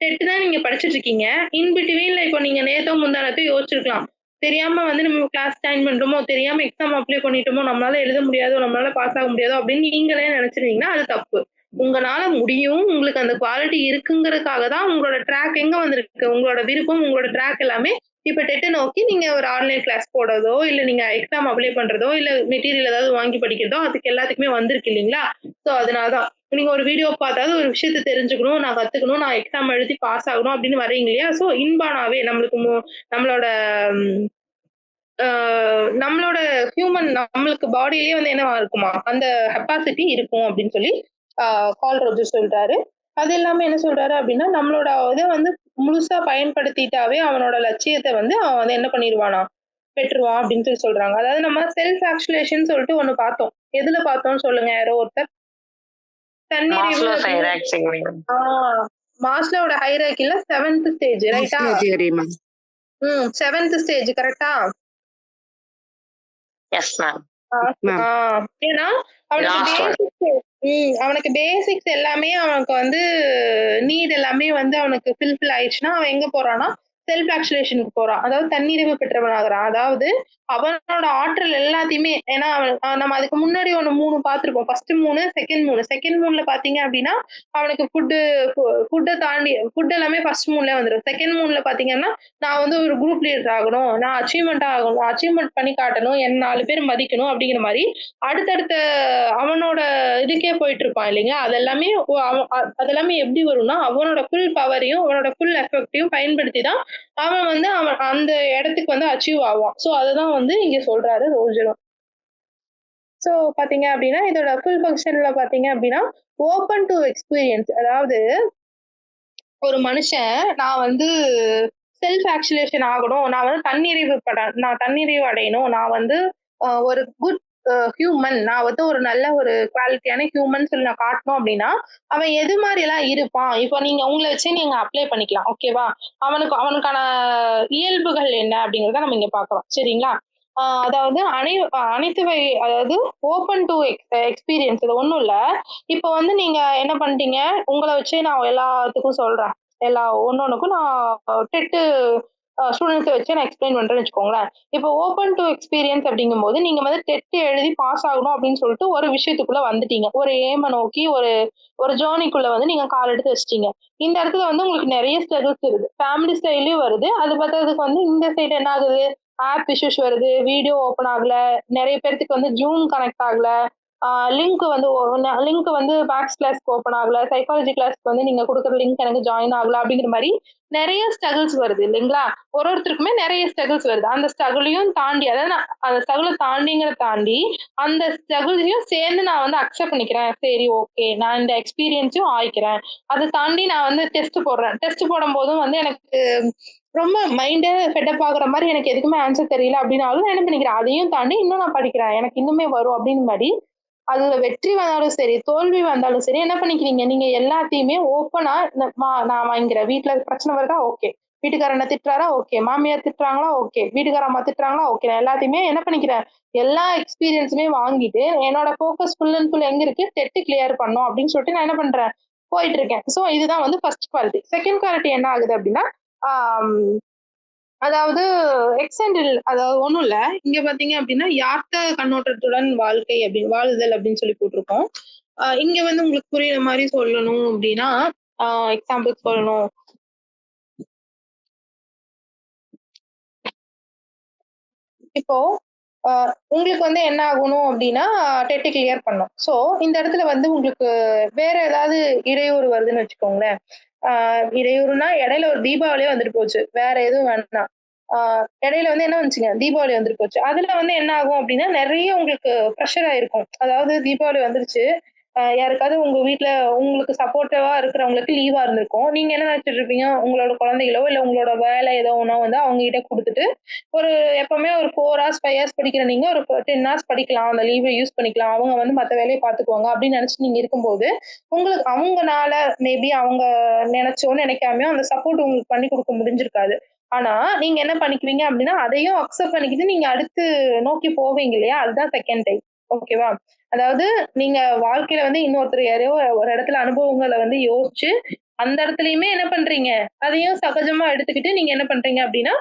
டெட்டு தான் நீங்க படிச்சுட்டு இருக்கீங்க. இன் பிட்வீன்ல இப்போ நீங்க நேத்தோ முந்தானத்தோ யோசிச்சிருக்கலாம், தெரியாம வந்து நம்ம கிளாஸ் ஜாயின் பண்றோமோ, தெரியாம எக்ஸாம் அப்ளை பண்ணிட்டோமோ, நம்மளால எழுத முடியாதோ, நம்மளால பாஸ் ஆக முடியாதோ அப்படின்னு நீங்களே நினைச்சிருந்தீங்கன்னா அது தப்பு. உங்களால முடியும், உங்களுக்கு அந்த குவாலிட்டி இருக்குங்கிறதுக்காக தான் உங்களோட ட்ராக் எங்க வந்திருக்கு, உங்களோட விருப்பம், உங்களோட ட்ராக் எல்லாமே இப்ப டெட்டை நோக்கி நீங்க ஒரு ஆன்லைன் கிளாஸ் போடுறதோ, இல்ல நீங்க எக்ஸாம் அப்ளை பண்றதோ, இல்ல மெட்டீரியல் ஏதாவது வாங்கி படிக்கிறதோ, அதுக்கு எல்லாத்துக்குமே வந்திருக்கு இல்லைங்களா? சோ அதனாலதான் நீங்க ஒரு வீடியோ பார்த்தாவது ஒரு விஷயத்த தெரிஞ்சுக்கணும், நான் கத்துக்கணும், நான் எக்ஸாம் எழுதி பாஸ் ஆகணும் அப்படின்னு வர்றீங்க இல்லையா? சோ இன்பானாவே நம்மளோட நம்மளோட நம்மளுக்கு பாடியிலேயே வந்து என்னவா இருக்குமா, அந்த கெப்பாசிட்டி இருக்கும் அப்படின்னு சொல்லி கார்ல் ரோஜர் சொல்றாரு. அது இல்லாம என்ன சொல்றாரு அப்படின்னா, நம்மளோட இதை வந்து முழுசா பயன்படுத்திட்டாவே அவனோட லட்சியத்தை வந்து அவன் வந்து என்ன பண்ணிடுவானா, பெற்றுருவான் அப்படின்னு சொல்லி சொல்றாங்க. அதாவது நம்ம செல்ஃப் ஆக்சுவலேஷன் சொல்லிட்டு ஒண்ணு பார்த்தோம். எதுல பார்த்தோம்னு சொல்லுங்க யாரோ ஒருத்தர். Maslow's hierarchy. மாஸ்லோவோட ஹைரார்கில 7th ஸ்டேஜ் ரைட்டா? செவன்த் ஸ்டேஜ் கரெக்டா? Yes ma'am. ஏன்னா அவனுக்கு பேசிக்ஸ் எல்லாமே அவனுக்கு வந்து நீட் எல்லாமே வந்து அவனுக்கு ஃபில்ஃபில் ஆயிடுச்சுன்னா அவன் எங்க போறான்னா செல்ஃப் ஆக்சுவலேஷனுக்கு போறான். அதாவது தன்னிறைவு பெற்றவன் ஆகுறான். அதாவது அவனோட ஆற்றல் எல்லாத்தையுமே, ஏன்னா நம்ம அதுக்கு முன்னாடி 3 பார்த்திருப்போம். ஃபர்ஸ்ட் 3, செகண்ட் 3ல பாத்தீங்க அப்படின்னா அவனுக்கு ஃபுட்டை தாண்டி ஃபுட் எல்லாமே ஃபர்ஸ்ட் 3ல வந்துடும். செகண்ட் 3ல பாத்தீங்கன்னா நான் வந்து ஒரு குரூப் லீடர் ஆகணும், நான் அச்சீவ்மெண்ட் பண்ணி காட்டணும், என்ன 4 பேர் மதிக்கணும் அப்படிங்கிற மாதிரி அடுத்தடுத்த அவனோட இதுக்கே போயிட்டு இருப்பான் இல்லைங்களா? அதெல்லாமே எப்படி வரும்னா அவனோட ஃபுல் பவரையும் அவனோட ஃபுல் எஃபெக்டையும் பயன்படுத்தி தான் அவன் வந்து அவன் அந்த இடத்துக்கு வந்து அச்சீவ் ஆவான். ஸோ அதுதான் வந்து இங்க சொல்றாரு ரோஜரும். ஸோ பாத்தீங்க அப்படின்னா இதோட ஃபுல் ஃபங்க்ஷன்ல பாத்தீங்க அப்படின்னா ஓப்பன் டு எக்ஸ்பீரியன்ஸ். அதாவது ஒரு மனுஷன் நான் வந்து செல்ஃப் ஆக்சுவலேஷன் ஆகணும், நான் வந்து நான் தன்னிறைவு அடையணும், நான் வந்து ஒரு குட் ஹியூமன், நான் வந்து ஒரு நல்ல ஒரு குவாலிட்டியான ஹியூமன் சொல்லி நான் காட்டணும் அப்படின்னா அவன் எது மாதிரி எல்லாம் இருப்பான். இப்போ நீங்க உங்களை வச்சு நீங்க அப்ளை பண்ணிக்கலாம். ஓகேவா? அவனுக்கான இயல்புகள் என்ன அப்படிங்கறத நம்ம இங்க பாக்குறோம். சரிங்களா? அதாவது அனைத்து அதாவது ஓப்பன் டு எக்ஸ்பீரியன்ஸ். இது ஒண்ணும் இல்ல. இப்போ வந்து நீங்க என்ன பண்ணிட்டீங்க, உங்களை வச்சு நான் எல்லாத்துக்கும் சொல்றேன். ஒன்னொன்னுக்கும் நான் டெட்டு ஸ்டூடெண்ட்ஸை வச்சு நான் எக்ஸ்பிளைன் பண்றேன்னு வச்சுக்கோங்களேன். இப்போ ஓப்பன் டு எக்ஸ்பீரியன்ஸ் அப்படிங்கும்போது நீங்க வந்து டெட் எழுதி பாஸ் ஆகணும் அப்படின்னு சொல்லிட்டு ஒரு விஷயத்துக்குள்ள வந்துட்டீங்க. ஒரு ஏம நோக்கி ஒரு ஒரு ஜேர்னிக்குள்ள வந்து நீங்க கால் எடுத்து வச்சிட்டீங்க. இந்த இடத்துல வந்து உங்களுக்கு நிறைய ஸ்ட்ரகிள்ஸ் இருக்குது. ஃபேமிலி ஸ்டைலையும் வருது. அது பார்த்ததுக்கு வந்து இந்த சைடு என்ன ஆகுது, ஆப் இஷ்யூஸ் வருது, வீடியோ ஓப்பன் ஆகல, நிறைய பேர்த்துக்கு வந்து ஜூம் கனெக்ட் ஆகல, லிங்க் வந்து மேக்ஸ் கிளாஸ்க்கு ஓப்பன் ஆகல, சைக்காலஜி கிளாஸ்க்கு வந்து நீங்க கொடுக்குற லிங்க் எனக்கு ஜாயின் ஆகல அப்படிங்கிற மாதிரி நிறைய ஸ்ட்ரகிள்ஸ் வருது இல்லைங்களா? ஒருத்தருக்குமே நிறைய ஸ்ட்ரகிள்ஸ் வருது. அந்த ஸ்ட்ரகிளையும் தாண்டி, அதாவது அந்த ஸ்ட்ரகிளை தாண்டி அந்த ஸ்ட்ரகிள்ஸையும் சேர்ந்து நான் வந்து அக்செப்ட் பண்ணிக்கிறேன். சரி, ஓகே, நான் இந்த எக்ஸ்பீரியன்ஸும் ஆயிக்கிறேன். அதை தாண்டி நான் வந்து டெஸ்ட் போடுறேன். டெஸ்ட் போடும் போதும் வந்து எனக்கு ரொம்ப மைண்டே ஃபெட்டப் ஆகுற மாதிரி எனக்கு எதுக்குமே ஆன்சர் தெரியல அப்படின்னாலும் நான் என்ன பண்ணிக்கிறேன், அதையும் தாண்டி இன்னும் நான் படிக்கிறேன், எனக்கு இன்னுமே வரும் அப்படின்னு மாதிரி அதுல வெற்றி வந்தாலும் சரி, தோல்வி வந்தாலும் சரி, என்ன பண்ணிக்கிறீங்க, நீங்க எல்லாத்தையுமே ஓப்பனா நான் வாங்கிக்கிறேன். வீட்டுல பிரச்சனை வருதா, ஓகே. வீட்டுக்காரனை திட்டுறாரா, ஓகே. மாமியார் திட்டுறாங்களா, ஓகே. வீட்டுக்கார அம்மா திட்டுறாங்களா, ஓகே. நான் எல்லாத்தையுமே என்ன பண்ணிக்கிறேன், எல்லா எக்ஸ்பீரியன்ஸுமே வாங்கிட்டு என்னோட ஃபோக்கஸ் ஃபுல் அண்ட் ஃபுல் எங்க இருக்கு, டெட் கிளியர் பண்ணும் அப்படின்னு சொல்லிட்டு நான் என்ன பண்றேன், போயிட்டு இருக்கேன். ஸோ இதுதான் வந்து ஃபர்ஸ்ட் குவாலிட்டி. செகண்ட் குவாலிட்டி என்ன ஆகுது அப்படின்னா, அதாவது எக்ஸ்டெண்டல், அதாவது ஒண்ணும் இல்ல. இங்க பாத்தீங்க அப்படின்னா யார்த்த கண்ணோட்டத்துடன் வாழுதல் அப்படின்னு சொல்லி போட்டிருக்கோம். இங்க வந்து உங்களுக்கு புரியுற மாதிரி சொல்லணும் அப்படின்னா எக்ஸாம்பிள் சொல்லணும். இப்போ உங்களுக்கு வந்து என்ன ஆகணும் அப்படின்னா டெட் கிளியர் பண்ணும். ஸோ இந்த இடத்துல வந்து உங்களுக்கு வேற ஏதாவது இடையூறு வருதுன்னு வச்சுக்கோங்களேன். இடையூறுனா இடையில ஒரு தீபாவளியே வந்துட்டு போச்சு, வேற எதுவும் வேண்டாம். இடையில வந்து என்ன வந்துச்சுங்க, தீபாவளி வந்துட்டு போச்சு. அதுல வந்து என்ன ஆகும் அப்படின்னா நிறைய உங்களுக்கு ப்ரெஷர் ஆயிருக்கும். அதாவது தீபாவளி வந்துருச்சு, யாருக்காவது உங்க வீட்டுல உங்களுக்கு சப்போர்ட்டிவா இருக்கிறவங்களுக்கு லீவா இருந்திருக்கும். நீங்க என்ன நினைச்சிட்டு இருப்பீங்க, உங்களோட குழந்தைகளோ இல்ல உங்களோட வேலை ஏதோ ஒண்ணோ வந்து அவங்க கிட்ட கொடுத்துட்டு ஒரு எப்பவுமே ஒரு 4 hours 5 hours படிக்கிற நீங்க ஒரு 10 hours படிக்கலாம், அந்த லீவை யூஸ் பண்ணிக்கலாம், அவங்க வந்து மத்த வேலையை பார்த்துக்குவாங்க அப்படின்னு நினைச்சு நீங்க இருக்கும்போது உங்களுக்கு அவங்கனால மேபி அவங்க நினைக்காமயோ அந்த சப்போர்ட் உங்களுக்கு பண்ணி கொடுக்க முடிஞ்சிருக்காது. ஆனா நீங்க என்ன பண்ணிக்குவீங்க அப்படின்னா அதையும் அக்செப்ட் பண்ணிக்கிட்டு நீங்க அடுத்து நோக்கி போவீங்க இல்லையா, அதுதான் செகண்ட் டைப். ஓகேவா? அதாவது நீங்க வாழ்க்கையில வந்து இன்னொருத்தர் யாரையோ ஒரு இடத்துல அனுபவங்களை வந்து யோசிச்சு அந்த இடத்துலயுமே என்ன பண்றீங்க, அதையும் சகஜமா எடுத்துக்கிட்டு நீங்க என்ன பண்றீங்க அப்படின்னா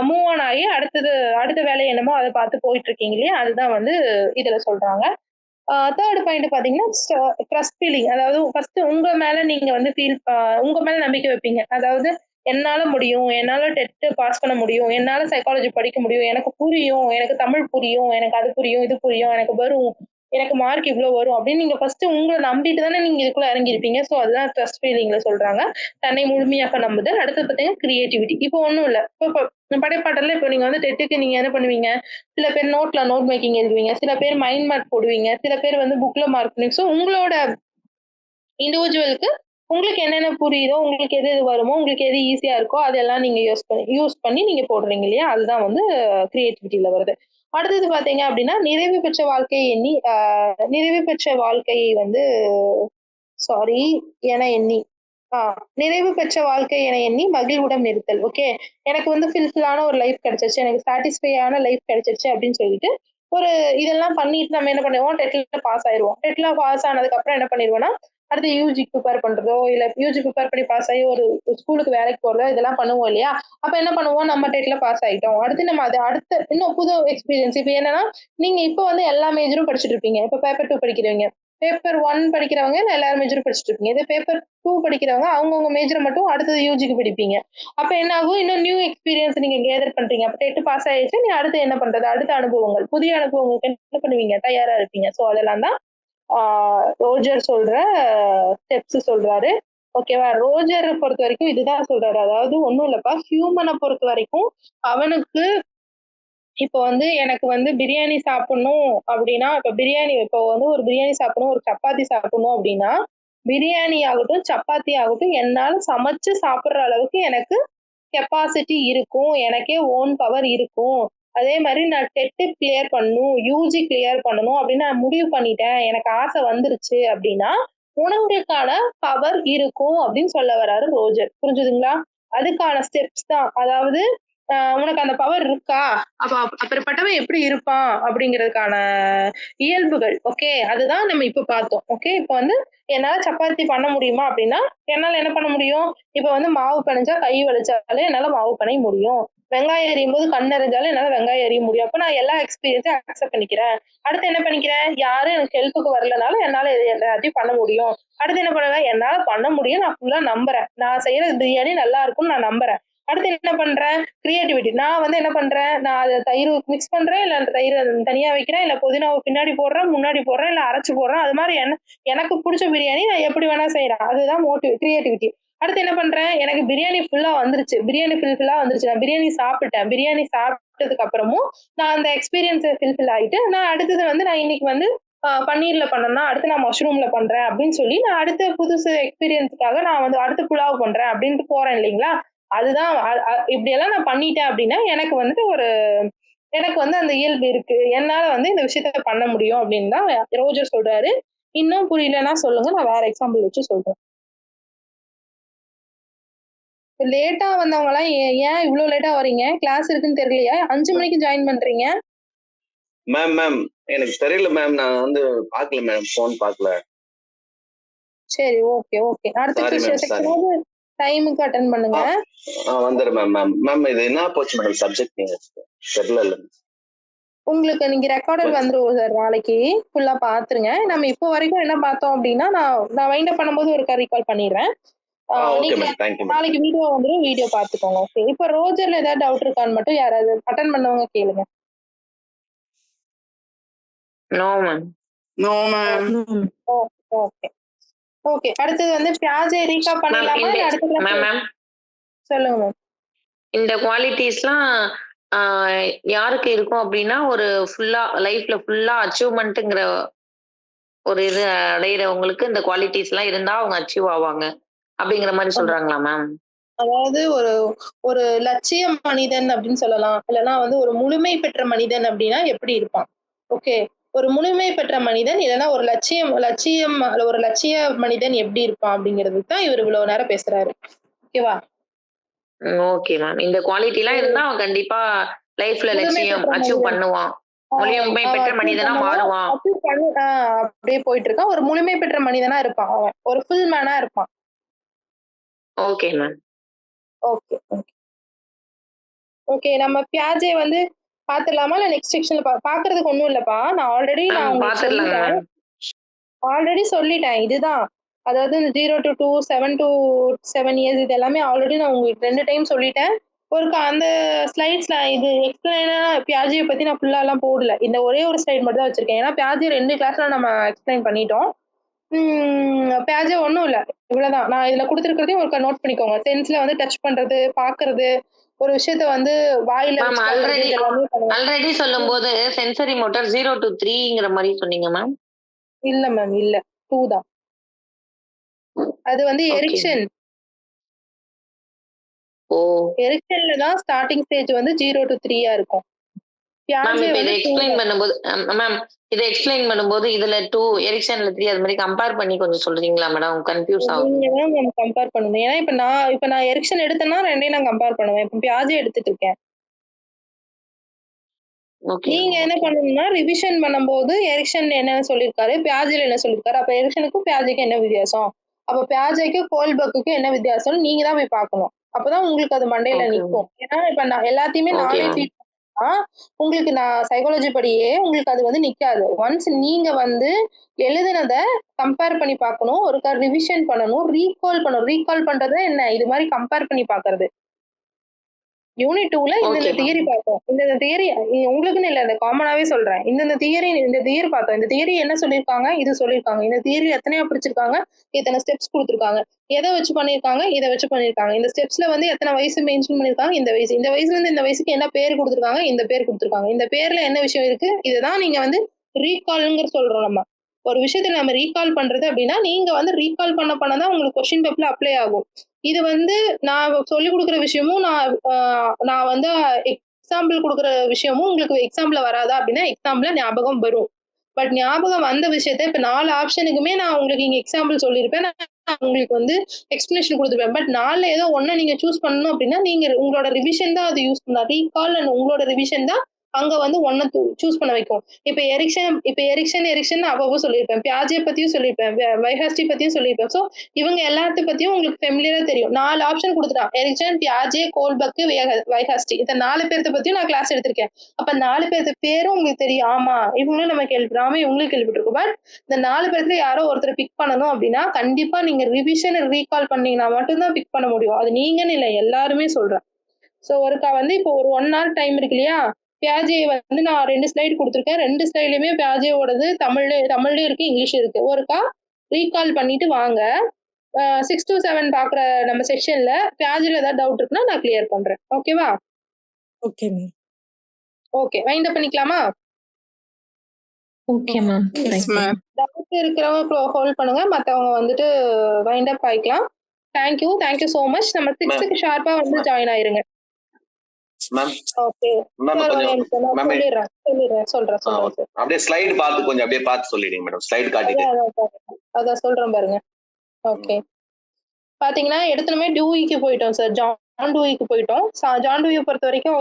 மூவ் ஆன் ஆகி அடுத்த வேலை என்னமோ அதை பார்த்து போயிட்டு இருக்கீங்க இல்லையா, அதுதான் வந்து இதுல சொல்றாங்க. தேர்ட் பாயிண்ட் பாத்தீங்கன்னா ட்ரஸ்ட் ஃபீலிங். அதாவது ஃபர்ஸ்ட் உங்க மேல நீங்க வந்து உங்க மேல நம்பிக்கை வைப்பீங்க. அதாவது என்னால முடியும், என்னால டெட் பாஸ் பண்ண முடியும், என்னால சைக்காலஜி படிக்க முடியும், எனக்கு புரியும், எனக்கு தமிழ் புரியும், எனக்கு அது புரியும், இது புரியும், எனக்கு வரும், எனக்கு மார்க் இவ்வளவு வரும் அப்படின்னு நீங்க ஃபர்ஸ்ட் உங்களை நம்பிட்டு தானே நீங்க இதுக்குள்ள இறங்கியிருப்பீங்க. ஸோ அதுதான் ட்ரஸ்ட் ஃபீலிங்ல சொல்றாங்க. தன்னை முழுமையாக நம்புதல். அடுத்து பாத்தீங்கன்னா கிரியேட்டிவிட்டி. இப்போ ஒண்ணும் இல்ல, இப்போ படைப்பாட்டல்ல இப்போ நீங்க வந்து டெட்டுக்கு நீங்க என்ன பண்ணுவீங்க, சில பேர் நோட் மேக்கிங் எழுதுவீங்க, சில பேர் மைண்ட் மேப் போடுவீங்க, சில பேர் வந்து புக்ல மார்க் பண்ணுவீங்க. ஸோ உங்களோட இண்டிவிஜுவலுக்கு உங்களுக்கு என்னென்ன புரியுதோ, உங்களுக்கு எது எது வருமோ, உங்களுக்கு எது ஈஸியா இருக்கோ அதெல்லாம் நீங்க யூஸ் பண்ணி நீங்க போடுறீங்க இல்லையா, அதுதான் வந்து கிரியேட்டிவிட்டியில வருது. அடுத்தது பாத்தீங்க அப்படின்னா நிறைவு பெற்ற வாழ்க்கையை எண்ணி நிறைவு பெற்ற வாழ்க்கையை வந்து சாரி என எண்ணி நிறைவு பெற்ற வாழ்க்கை என எண்ணி மகிழ்வுடன் இருத்தல். ஓகே, எனக்கு வந்து ஃபில்ஃபில்லான ஒரு லைஃப் கிடைச்சிருச்சு, எனக்கு சாட்டிஸ்ஃபையான லைஃப் கிடைச்சிருச்சு அப்படின்னு சொல்லிட்டு ஒரு இதெல்லாம் பண்ணிட்டு நம்ம என்ன பண்ணுவோம், டெட்ல பாஸ் ஆயிடுவோம். டெட்ல பாஸ் ஆனதுக்கு அப்புறம் என்ன பண்ணிடுவோம்னா அடுத்து யூஜி ப்ரிப்பேர் பண்றதோ இல்ல யூஜி ப்ரிப்பேர் பண்ணி பாஸ் ஆகி ஒரு ஸ்கூலுக்கு வேலைக்கு போறதோ இதெல்லாம் பண்ணுவோம் இல்லையா. அப்ப என்ன பண்ணுவோம், நம்ம டெட்ல பாஸ் ஆயிட்டோம், அடுத்து நம்ம அது அடுத்த இன்னும் புது எக்ஸ்பீரியன்ஸ். இப்ப என்னன்னா நீங்க இப்ப வந்து எல்லா மேஜரும் படிச்சுட்டு இருப்பீங்க. இப்ப பேப்பர் 2 படிக்கிறவங்க, பேப்பர் 1 படிக்கிறவங்க எல்லாரும் மேஜரும் படிச்சுட்டு இருப்பீங்க. இதே பேப்பர் 2 படிக்கிறவங்க அவங்கவுங்க மேஜரை மட்டும் அடுத்தது யூஜிக்கு படிப்பீங்க. அப்ப என்ன ஆகும், இன்னும் நியூ எக்ஸ்பீரியன்ஸ் நீங்க கேதர் பண்றீங்க. அப்ப டெட் பாஸ் ஆயிடுச்சு, நீ அடுத்து என்ன பண்றது, அடுத்த அனுபவங்கள், புதிய அனுபவங்களுக்கு என்ன பண்ணுவீங்க, தயாரா இருப்பீங்க. சோ அதெல்லாம் தான் ரோஜர் சொல்ற ஸ்டெப்ஸ் சொல்றாரு. ஓகேவா? ரோஜர பொறுத்தவரைக்கும் இதுதான் சொல்றாரு. அதாவது ஒண்ணும் இல்லப்பா, ஹியூமன பொறுத்தவரைக்கும் அவனுக்கு இப்போ வந்து எனக்கு வந்து பிரியாணி சாப்பிடணும் அப்படின்னா, இப்போ வந்து ஒரு பிரியாணி சாப்பிடணும், ஒரு சப்பாத்தி சாப்பிடணும் அப்படின்னா, பிரியாணி ஆகட்டும், சப்பாத்தி ஆகட்டும் என்னால சமைச்சு சாப்பிடுற அளவுக்கு எனக்கு கெப்பாசிட்டி இருக்கும். எனக்கே ஓன் பவர் இருக்கும். அதே மாரி நான் டெட் கிளியர் பண்ணணும், யுஜி கிளியர் பண்ணணும் அப்படின்னு நான் முடிவு பண்ணிட்டேன். எனக்கு ஆசை வந்துருச்சு அப்படின்னா, உனங்களுக்கான பவர் இருக்கும் அப்படின்னு சொல்ல வராரு ரோஜர். புரிஞ்சுதுங்களா? அதுக்கான ஸ்டெப்ஸ் தான். அதாவது உனக்கு அந்த பவர் இருக்கா? அப்படிப்பட்டவன் எப்படி இருப்பான்? அப்படிங்கிறதுக்கான இயல்புகள். ஓகே. அதுதான் நம்ம இப்ப பார்த்தோம். ஓகே. இப்ப வந்து என்னால சப்பாத்தி பண்ண முடியுமா? அப்படின்னா, என்னால என்ன பண்ண முடியும்? இப்ப வந்து மாவு பெனஞ்சா கை வலிச்சாலே என்னால மாவு பெனைய முடியும். வெங்காயம் எரியும்போது கண் எரிஞ்சாலும் என்னால வெங்காயம் எரிய முடியும். அப்ப நான் எல்லா எக்ஸ்பீரியன்ஸையும் அக்செப்ட் பண்ணிக்கிறேன். அடுத்து என்ன பண்ணிக்கிறேன்? யாரும் எனக்கு ஹெல்ப்புக்கு வரலனாலும் என்னால இது எல்லாத்தையும் பண்ண முடியும். அடுத்து என்ன பண்ணுவேன்? என்னால பண்ண முடியும். நான் ஃபுல்லா நம்புறேன். நான் செய்யற பிரியாணி நல்லா இருக்கும்னு நான் நம்புறேன். அடுத்து என்ன பண்றேன்? கிரியேட்டிவிட்டி. நான் வந்து என்ன பண்றேன்? நான் அத தயிர் மிக்ஸ் பண்றேன், இல்ல அந்த தயிர தனியா வைக்கிறேன், இல்ல புதினாவ பின்னாடி போடுறேன், முன்னாடி போடுறேன், இல்ல அரைச்சு போடுறேன். அது மாரி எனக்கு புடிச்ச பிரியாணி நான் எப்படி வேணா செய்றேன். அதுதான் கிரியேட்டிவிட்டி. அடுத்து என்ன பண்றேன்? எனக்கு பிரியாணி ஃபுல்லா வந்துருச்சு. பிரியாணி ஃபுல்லா வந்துருச்சு. நான் பிரியாணி சாப்பிட்டேன். பிரியாணி சாப்பிட்டதுக்கு அப்புறமும் நான் அந்த எக்ஸ்பீரியன்ஸ ஃபுல்ஃபில் ஆயிட்டு, நான் அடுத்தது வந்து நான் இன்னைக்கு வந்து பன்னீர்ல பண்ணேன்னா, அடுத்து நான் மஷ்ரூம்ல பண்றேன் அப்படின்னு சொல்லி, நான் அடுத்த புதுசு எக்ஸ்பீரியன்ஸ்க்காக நான் வந்து அடுத்து புலாவ் பண்றேன் அப்படின்ட்டு போறேன் இல்லைங்களா? அதுதான் அ அ இப்படியெல்லாம் நான் பண்ணிட்டேன் அப்படின்னா, எனக்கு வந்து அந்த இயல்பு இருக்கு. என்னால வந்து இந்த விஷயத்த பண்ண முடியும் அப்படின்னு தான் ரோஜர் சொல்றாரு. இன்னும் புரியலன்னா சொல்லுங்க. நான் வேற எக்ஸாம்பிள் வச்சு சொல்றேன். லேட்டா வந்தவங்கலாம் ஏன் இவ்ளோ லேட்டா வரீங்க? கிளாஸ் இருக்குன்னு தெரியலையா? 5 மணிக்கு ஜாயின் பண்றீங்க? மேம் எனக்கு தெரியல மேம். நான் வந்து பார்க்கல மேம். ஃபோன் பார்க்கல. சரி. ஓகே. அடுத்த சாரி மேம். சாரி. செக்ஷனாவது டைமுக்கு அட்டெண்ட் பண்ணுங்க. வந்துடுறேன் மேம். மேம் இது என்ன போச்சு மேடம் சப்ஜெக்ட் நீங்க தெரியல. உங்களுக்கு நீங்க ரெக்கார்டட் வந்துரும் சார் நாளைக்கு. ஃபுல்லா பாத்துருங்க. நம்ம இப்போ வரைக்கும் என்ன பார்த்தோம் அப்படின்னா, நான் வைண்ட் அப் பண்ணும்போது ஒருக்கா ரீகால் பண்ணிடுறேன். ஓகே நீங்க மேம். Thank you ma'am. நாளைக்கு வீடியோ வந்துரும். வீடியோ பார்த்துக்கோங்க. ஓகே. இப்போ ரோஜர்ல ஏதாவது டவுட் இருக்கான்னு மட்டும் யாராவது அட்டெண்ட் பண்ணவங்க கேளுங்க. No ma'am. No ma'am. Okay. அடுத்தது வந்து பியாஜை ரீகாப் பண்ணிடலாமா? இல்ல அடுத்த கிளாஸ் மேம் சொல்லுங்க மேம். இந்த குவாலிட்டிஸ்லாம் யாருக்கு இருக்கும் அப்படின்னா, ஒரு லைஃப்ல ஃபுல்லா அச்சீவ்மெண்ட்ங்கிற ஒரு இது அடையிறவங்களுக்கு இந்த குவாலிட்டிஸ்லாம் இருந்தா அவங்க அச்சீவ் ஆவாங்க அப்படிங்கிற மாதிரி சொல்றாங்களா மேம்? அதாவது ஒரு லட்சிய மனிதன் அப்படின்னு சொல்லலாம். இல்லைன்னா வந்து ஒரு முழுமை பெற்ற மனிதன் அப்படின்னா எப்படி இருப்பான்? ஓகே. ஒரு முழுமை பெற்ற மனிதன் இல்லைன்னா ஒரு ஒரு லட்சிய மனிதன் எப்படி இருப்பான் அப்படிங்கிறதுக்கு தான் இவர் இவ்வளவு நேரம் பேசுறாரு. ஓகேவா? Okay ma'am. இந்த குவாலிட்டி எல்லாம் இருந்தா அவன் கண்டிப்பா லைஃப்ல லட்சியம் அச்சீவ் பண்ணுவான். முழுமை பெற்ற மனிதனா மாறுவான். அப்படியே போயிட்டு இருக்கான். ஒரு முழுமை பெற்ற மனிதனா இருப்பான் அவன். ஒரு ஃபுல் மேனா இருப்பான். Okay ma'am. ஓகே. நம்ம பியாஜே வந்து பாத்துடலாமா? இல்ல நெக்ஸ்ட் செக்ஷன்ல பாக்குறதுக்கு ஒண்ணும் இல்லப்பா. நான் ஆல்ரெடி சொல்லிட்டேன். இதுதான். அதாவது இந்த 0 to 2, 7 to 7 இயர்ஸ் இது எல்லாமே ஆல்ரெடி நான் உங்களுக்கு 2 டைம் சொல்லிட்டேன். அந்த ஸ்லைட்ஸ்ல இது எக்ஸ்பிளைனா பியாஜிய பத்தி நான் ஃபுல்லாலாம் போடல. இந்த ஒரே ஒரு ஸ்லைட் மட்டும் தான் வச்சிருக்கேன். ஏன்னா பியாஜி 2 கிளாஸ்ல நம்ம எக்ஸ்பிளைன் பண்ணிட்டோம். பியாஜே ஒண்ணும் இல்ல. இவ்வளவுதான். நான் இதுல குடுத்திருக்கிறதையும் ஒருக்கா நோட் பண்ணிக்கோங்க. சென்ஸ்ல வந்து டச் பண்றது, பாக்குறது, ஒரு விஷயத்த வந்து வாயில ஆல்ரெடி சொல்லும்போது சென்சரி மோட்டார் 0 to 3ங்கிற மாதிரி சொன்னீங்க மேம். இல்ல மேம். இல்ல 2 தான். அது வந்து எரிக்சன். எரிக்சன்ல தான் ஸ்டார்டிங் ஸ்டேஜ் வந்து 0 to 3 இருக்கும். இதை எக்ஸ்பிளைன் பண்ணும்போது இதுல 2 எரிக்சன்ல 3 அது மாதிரி கம்பேர் பண்ணி கொஞ்சம் சொல்றீங்களா மேடம்? கன்ஃபியூஸ் ஆகும். நீங்க தான் கம்பேர் பண்ணணும். ஏன்னா இப்ப நான் எரிக்சன் எடுத்தேன்னா ரெண்டையும் நான் கம்பேர் பண்ணுவேன். இப்ப பியாஜே எடுத்துட்டு இருக்கேன். நீங்க என்ன பண்ணணும்னா ரிவிஷன் பண்ணும்போது எரிக்சன் என்ன சொல்லிருக்காரு, பியாஜேல என்ன சொல்லிருக்காரு, அப்ப எரிக்சனுக்கும் பியாஜேக்கும் என்ன வித்தியாசம், அப்ப பியாஜேக்கும் கோல்பர்க்குக்கும் என்ன வித்தியாசம் நீங்க தான் போய் பார்க்கணும். அப்பதான் உங்களுக்கு அது மண்டையில நிக்கும். ஏன்னா இப்ப நான் எல்லாத்தையுமே நானே ஃபீல் பண்ணா உங்களுக்கு நான் சைக்காலஜி படியே உங்களுக்கு அது வந்து நிக்காது. ஒன்ஸ் நீங்க வந்து எழுதுனத கம்பேர் பண்ணி பார்க்கணும். ஒருக்கா ரிவிஷன் பண்ணணும், ரீகால் பண்ணணும். ரீகால் பண்றது என்ன? இது மாதிரி கம்பேர் பண்ணி பார்க்கிறது. யூனிட் 2ல இந்த தியரி பார்த்தோம். இந்த தியரி உங்களுக்குன்னு இல்ல, இந்த காமனாவே சொல்றேன். இந்த தியரி பார்த்தோம். இந்த தியரி என்ன சொல்லியிருக்காங்க, இது சொல்லியிருக்காங்க. இந்த தியரி எத்தனையா பிரிச்சிருக்காங்க, எத்தனை ஸ்டெப்ஸ் கொடுத்துருக்காங்க, எதை வச்சு பண்ணியிருக்காங்க, இதை வச்சு பண்ணியிருக்காங்க. இந்த ஸ்டெப்ஸ்ல வந்து எத்தனை வயசு மென்ஷன் பண்ணியிருக்காங்க, இந்த வயசு, இந்த வயசுல இருந்து இந்த வயசுக்கு என்ன பேர் கொடுத்துருக்காங்க, இந்த பேர் கொடுத்துருக்காங்க. இந்த பேர்ல என்ன விஷயம் இருக்கு, இதுதான் நீங்க வந்து ரீகால்ங்கிற சொல்றோம். நம்ம ஒரு விஷயத்துல நம்ம ரீகால் பண்றது அப்படின்னா, நீங்க வந்து ரீகால் பண்ணதான் உங்களுக்கு கொஸ்டின் பேப்பர்ல அப்ளை ஆகும். இது வந்து நான் சொல்லிக் கொடுக்குற விஷயமும் நான் வந்து எக்ஸாம்பிள் கொடுக்குற விஷயமும் உங்களுக்கு எக்ஸாம்ல வராதா அப்படின்னா எக்ஸாம்ல ஞாபகம் வரும். பட் ஞாபகம் வந்த விஷயத்த இப்ப 4 ஆப்ஷனுக்குமே நான் உங்களுக்கு இங்க எக்ஸாம்பிள் சொல்லியிருப்பேன், நான் உங்களுக்கு வந்து எக்ஸ்பிளனேஷன் கொடுத்துருப்பேன். பட் 4ல ஏதோ ஒண்ணு நீங்க சூஸ் பண்ணணும் அப்படின்னா நீங்க உங்களோட ரிவிஷன் தான் அது யூஸ் பண்ணலாம். ரீகால் அண்ட் உங்களோட ரிவிஷன் தான் அங்க வந்து ஒன்ன சூஸ் பண்ண வைக்கும். இப்ப எரிக்சன் அவ்வளவு சொல்லியிருப்பேன், பியாஜே பத்தியும் சொல்லியிருப்பேன், வைஹாஸ்டி பத்தியும் சொல்லியிருப்பேன். சோ இவங்க எல்லாத்த பத்தியும் உங்களுக்கு ஃபெமிலியரா தெரியும். 4 ஆப்ஷன் கொடுத்துட்டான், எரிக்சன், பியாஜே, கோல்பக், வைஹாஸ்டி. இந்த 4 பேர்த்த பத்தியும் நான் கிளாஸ் எடுத்திருக்கேன். அப்ப 4 பேர்த்த பேரும் உங்களுக்கு தெரியும். ஆமா இவங்களும் நம்ம கேள்விப்படாம இவங்களும் கேள்விப்பட்டிருக்கோம். பட் இந்த 4 பேர்த்துல யாரோ ஒருத்தர் பிக் பண்ணணும் அப்படின்னா கண்டிப்பா நீங்க ரிவிஷன் ரீகால் பண்ணீங்கன்னா மட்டும்தான் பிக் பண்ண முடியும். அது நீங்கன்னு இல்லை, எல்லாருமே சொல்றேன். சோ ஒருக்கா வந்து இப்போ ஒரு 1 hour டைம் இருக்கு இல்லையா, பியாஜே வந்து நான் 2 ஸ்லைடு கொடுத்துருக்கேன். 2 ஸ்லைடுலயுமே பியாஜேவோடது தமிழ்லயும் இருக்கு, இங்கிலீஷ் இருக்கு. ஒருக்கா ரீகால் பண்ணிட்டு வாங்க. 6 to 7 பாக்குற நம்ம செக்ஷன்ல பியாஜேல ஏதாவது டவுட் இருக்குன்னா நான் கிளியர் பண்றேன். ஓகேவா? Okay ma'am. Okay, wind up பண்ணிக்கலாமா? Okay ma'am. டவுட் இருக்கிறவங்க ஹோல்ட் பண்ணுங்க, மத்தவங்க வந்துட்டு வைண்ட் அப் ஆயிக்கலாம். Thank you so much. நம்ம 6க்கு ஷார்ப்பா வந்து ஜாயின் ஆயிருங்க. மேம் ஓகே மேம் சொல்றேன். அப்படியே ஸ்லைடு பார்த்து கொஞ்சம் அப்படியே பார்த்து சொல்லிடுங்க மேடம். ஸ்லைடு காட்டிட்டு அதான் சொல்றேன் பாருங்க. ஓகே, பாத்தீங்கன்னா எடுத்துமே டியூயிக்கு போயிட்டோம் சார். ஜான் டியூயிக்கு போயிட்டோம். ஜான் டியூயை பொறுத்த வரைக்கும்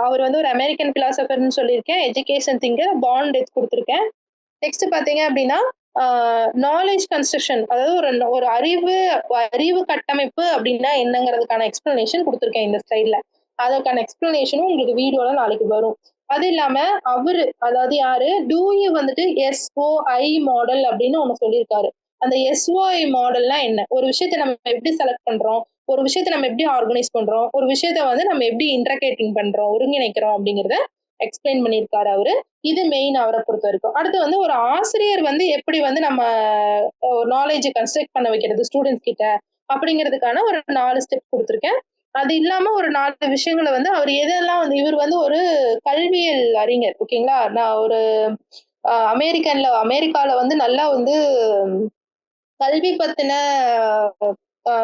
அவர் வந்து ஒரு அமெரிக்கன் பிலாசபர்னு சொல்லியிருக்கேன், எஜுகேஷன் திங்கர், பார்ன் டெத் கொடுத்துருக்கேன். நெக்ஸ்ட் பாத்தீங்க அப்படின்னா நாலேஜ் கன்ஸ்ட்ரக்ஷன், அதாவது ஒரு அறிவு கட்டமைப்பு அப்படின்னா என்னங்கிறதுக்கான எக்ஸ்பிளனேஷன் கொடுத்துருக்கேன் இந்த ஸ்லைட்ல. அதற்கான எக்ஸ்பிளனேஷனும் உங்களுக்கு வீடியோல நாளைக்கு வரும். அது இல்லாம அதாவது யாரு டியூயி வந்துட்டு SOI மாடல் அப்படின்னு ஒண்ணு சொல்லியிருக்காரு. அந்த SOI மாடல்னா என்ன, ஒரு விஷயத்த நம்ம எப்படி செலக்ட் பண்றோம், ஒரு விஷயத்த நம்ம எப்படி ஆர்கனைஸ் பண்றோம், ஒரு விஷயத்த வந்து நம்ம எப்படி இன்டர்கேட்டிங் பண்றோம், ஒருங்கிணைக்கிறோம் அப்படிங்கிறத எக்ஸ்பிளைன் பண்ணியிருக்காரு அவரு. இது மெயின் அவரை பொறுத்த வரைக்கும். அடுத்து வந்து ஒரு ஆசிரியர் வந்து எப்படி வந்து நம்ம நாலேஜ் கன்ஸ்ட்ரக்ட் பண்ண வைக்கிறது ஸ்டூடெண்ட்ஸ் கிட்ட அப்படிங்கிறதுக்கான ஒரு 4 ஸ்டெப் கொடுத்துருக்கேன். அது இல்லாம ஒரு 4 விஷயங்களை வந்து அவர் எதெல்லாம் வந்து இவர் வந்து ஒரு கல்வியல் அறிஞர். ஓகேங்களா, நான் ஒரு அமெரிக்கால வந்து நல்லா வந்து கல்வி பத்தின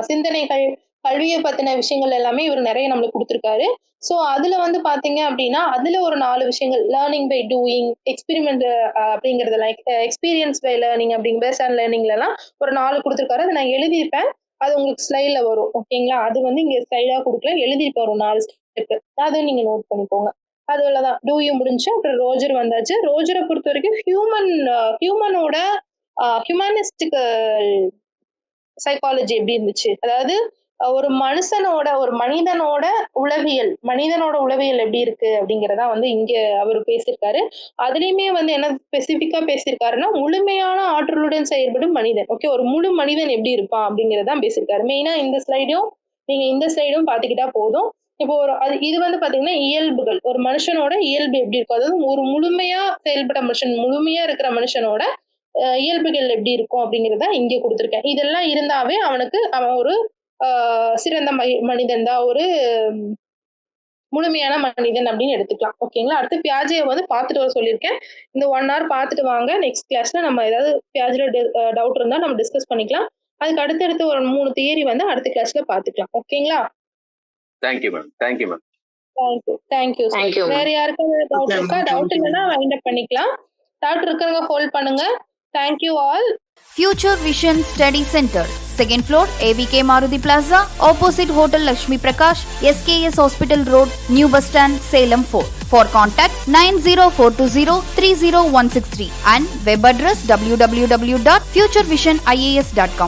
சிந்தனைகள், கல்வியை பத்தின விஷயங்கள் எல்லாமே இவர் நிறைய நம்மளுக்கு கொடுத்துருக்காரு. சோ அதுல வந்து பாத்தீங்க அப்படின்னா அதுல ஒரு 4 விஷயங்கள், லேர்னிங் பை டூயிங், எக்ஸ்பெரிமெண்ட் அப்படிங்கறது, லைக் எக்ஸ்பீரியன்ஸ் பை லேர்னிங் அப்படிங்க பேஸ்ட் ஆன் லேர்னிங்ல எல்லாம் ஒரு 4 கொடுத்துருக்காரு. அதை நான் எழுதியிருப்பேன், அது உங்களுக்கு ஸ்லைட்ல வரும். ஓகேங்களா, அது வந்து இங்க ஸ்லைடா கொடுக்கல, எழுதியிருப்பேன் ஒரு 4 ஸ்டெப், அதை நீங்க நோட் பண்ணிக்கோங்க. அதுலதான் டியூயி முடிஞ்சு. அப்புறம் ரோஜர் வந்தாச்சு. ரோஜரை பொறுத்த வரைக்கும் ஹியூமனோட ஹியூமனிஸ்டிக் சைக்காலஜி எப்படி இருந்துச்சு, அதாவது ஒரு மனிதனோட உளவியல் எப்படி இருக்கு அப்படிங்கறதா வந்து இங்க அவர் பேசியிருக்காரு. அதுலயுமே வந்து என்ன ஸ்பெசிபிக்கா பேசியிருக்காருன்னா முழுமையான ஆற்றலுடன் செயல்படும் மனிதன். ஓகே, ஒரு முழு மனிதன் எப்படி இருப்பான் அப்படிங்கறதான் பேசியிருக்காரு. மெயினா இந்த ஸ்லைடும் பாத்துக்கிட்டா போதும். இப்போ இது வந்து பாத்தீங்கன்னா இயல்புகள், ஒரு மனுஷனோட இயல்பு எப்படி இருக்கும், அதாவது ஒரு முழுமையா செயல்பட முழுமையா இருக்கிற மனுஷனோட இயல்புகள் எப்படி இருக்கும் அப்படிங்கறத இங்க கொடுத்துருக்கேன். இதெல்லாம் இருந்தாவே அவன் ஒரு சிறந்த மனிதன் தான், ஒரு முழுமையான மனிதன் அப்படின்னு எடுத்துக்கலாம். ஓகேங்களா, அடுத்து பியாஜே வந்து பார்த்துட்டு வர சொல்லியிருக்கேன். இந்த 1 hour பார்த்துட்டு வாங்க. நெக்ஸ்ட் கிளாஸ்ல நம்ம ஏதாவது பியாஜேல டவுட் இருந்தா நம்ம டிஸ்கஸ் பண்ணிக்கலாம். அதுக்கு அடுத்தடுத்து ஒரு 3 தியரி வந்து அடுத்த கிளாஸ்ல பாத்துக்கலாம். ஓகேங்களா? Thank you ma'am. தேங்க்யூ. வேற யாருக்காவது டவுட் இருக்கா? டவுட் இல்லைன்னா வைண்ட் அப் பண்ணிக்கலாம். டவுட் இருக்கிறவங்க ஹோல்ட் பண்ணுங்க. Thank you all. Future Vision Study Center, 2nd floor, AVK Maruti Plaza, opposite Hotel Lakshmi Prakash, SKS Hospital Road, New Bus Stand, Salem 4. For contact 90420 30163 and web address www.futurevision.ias.com.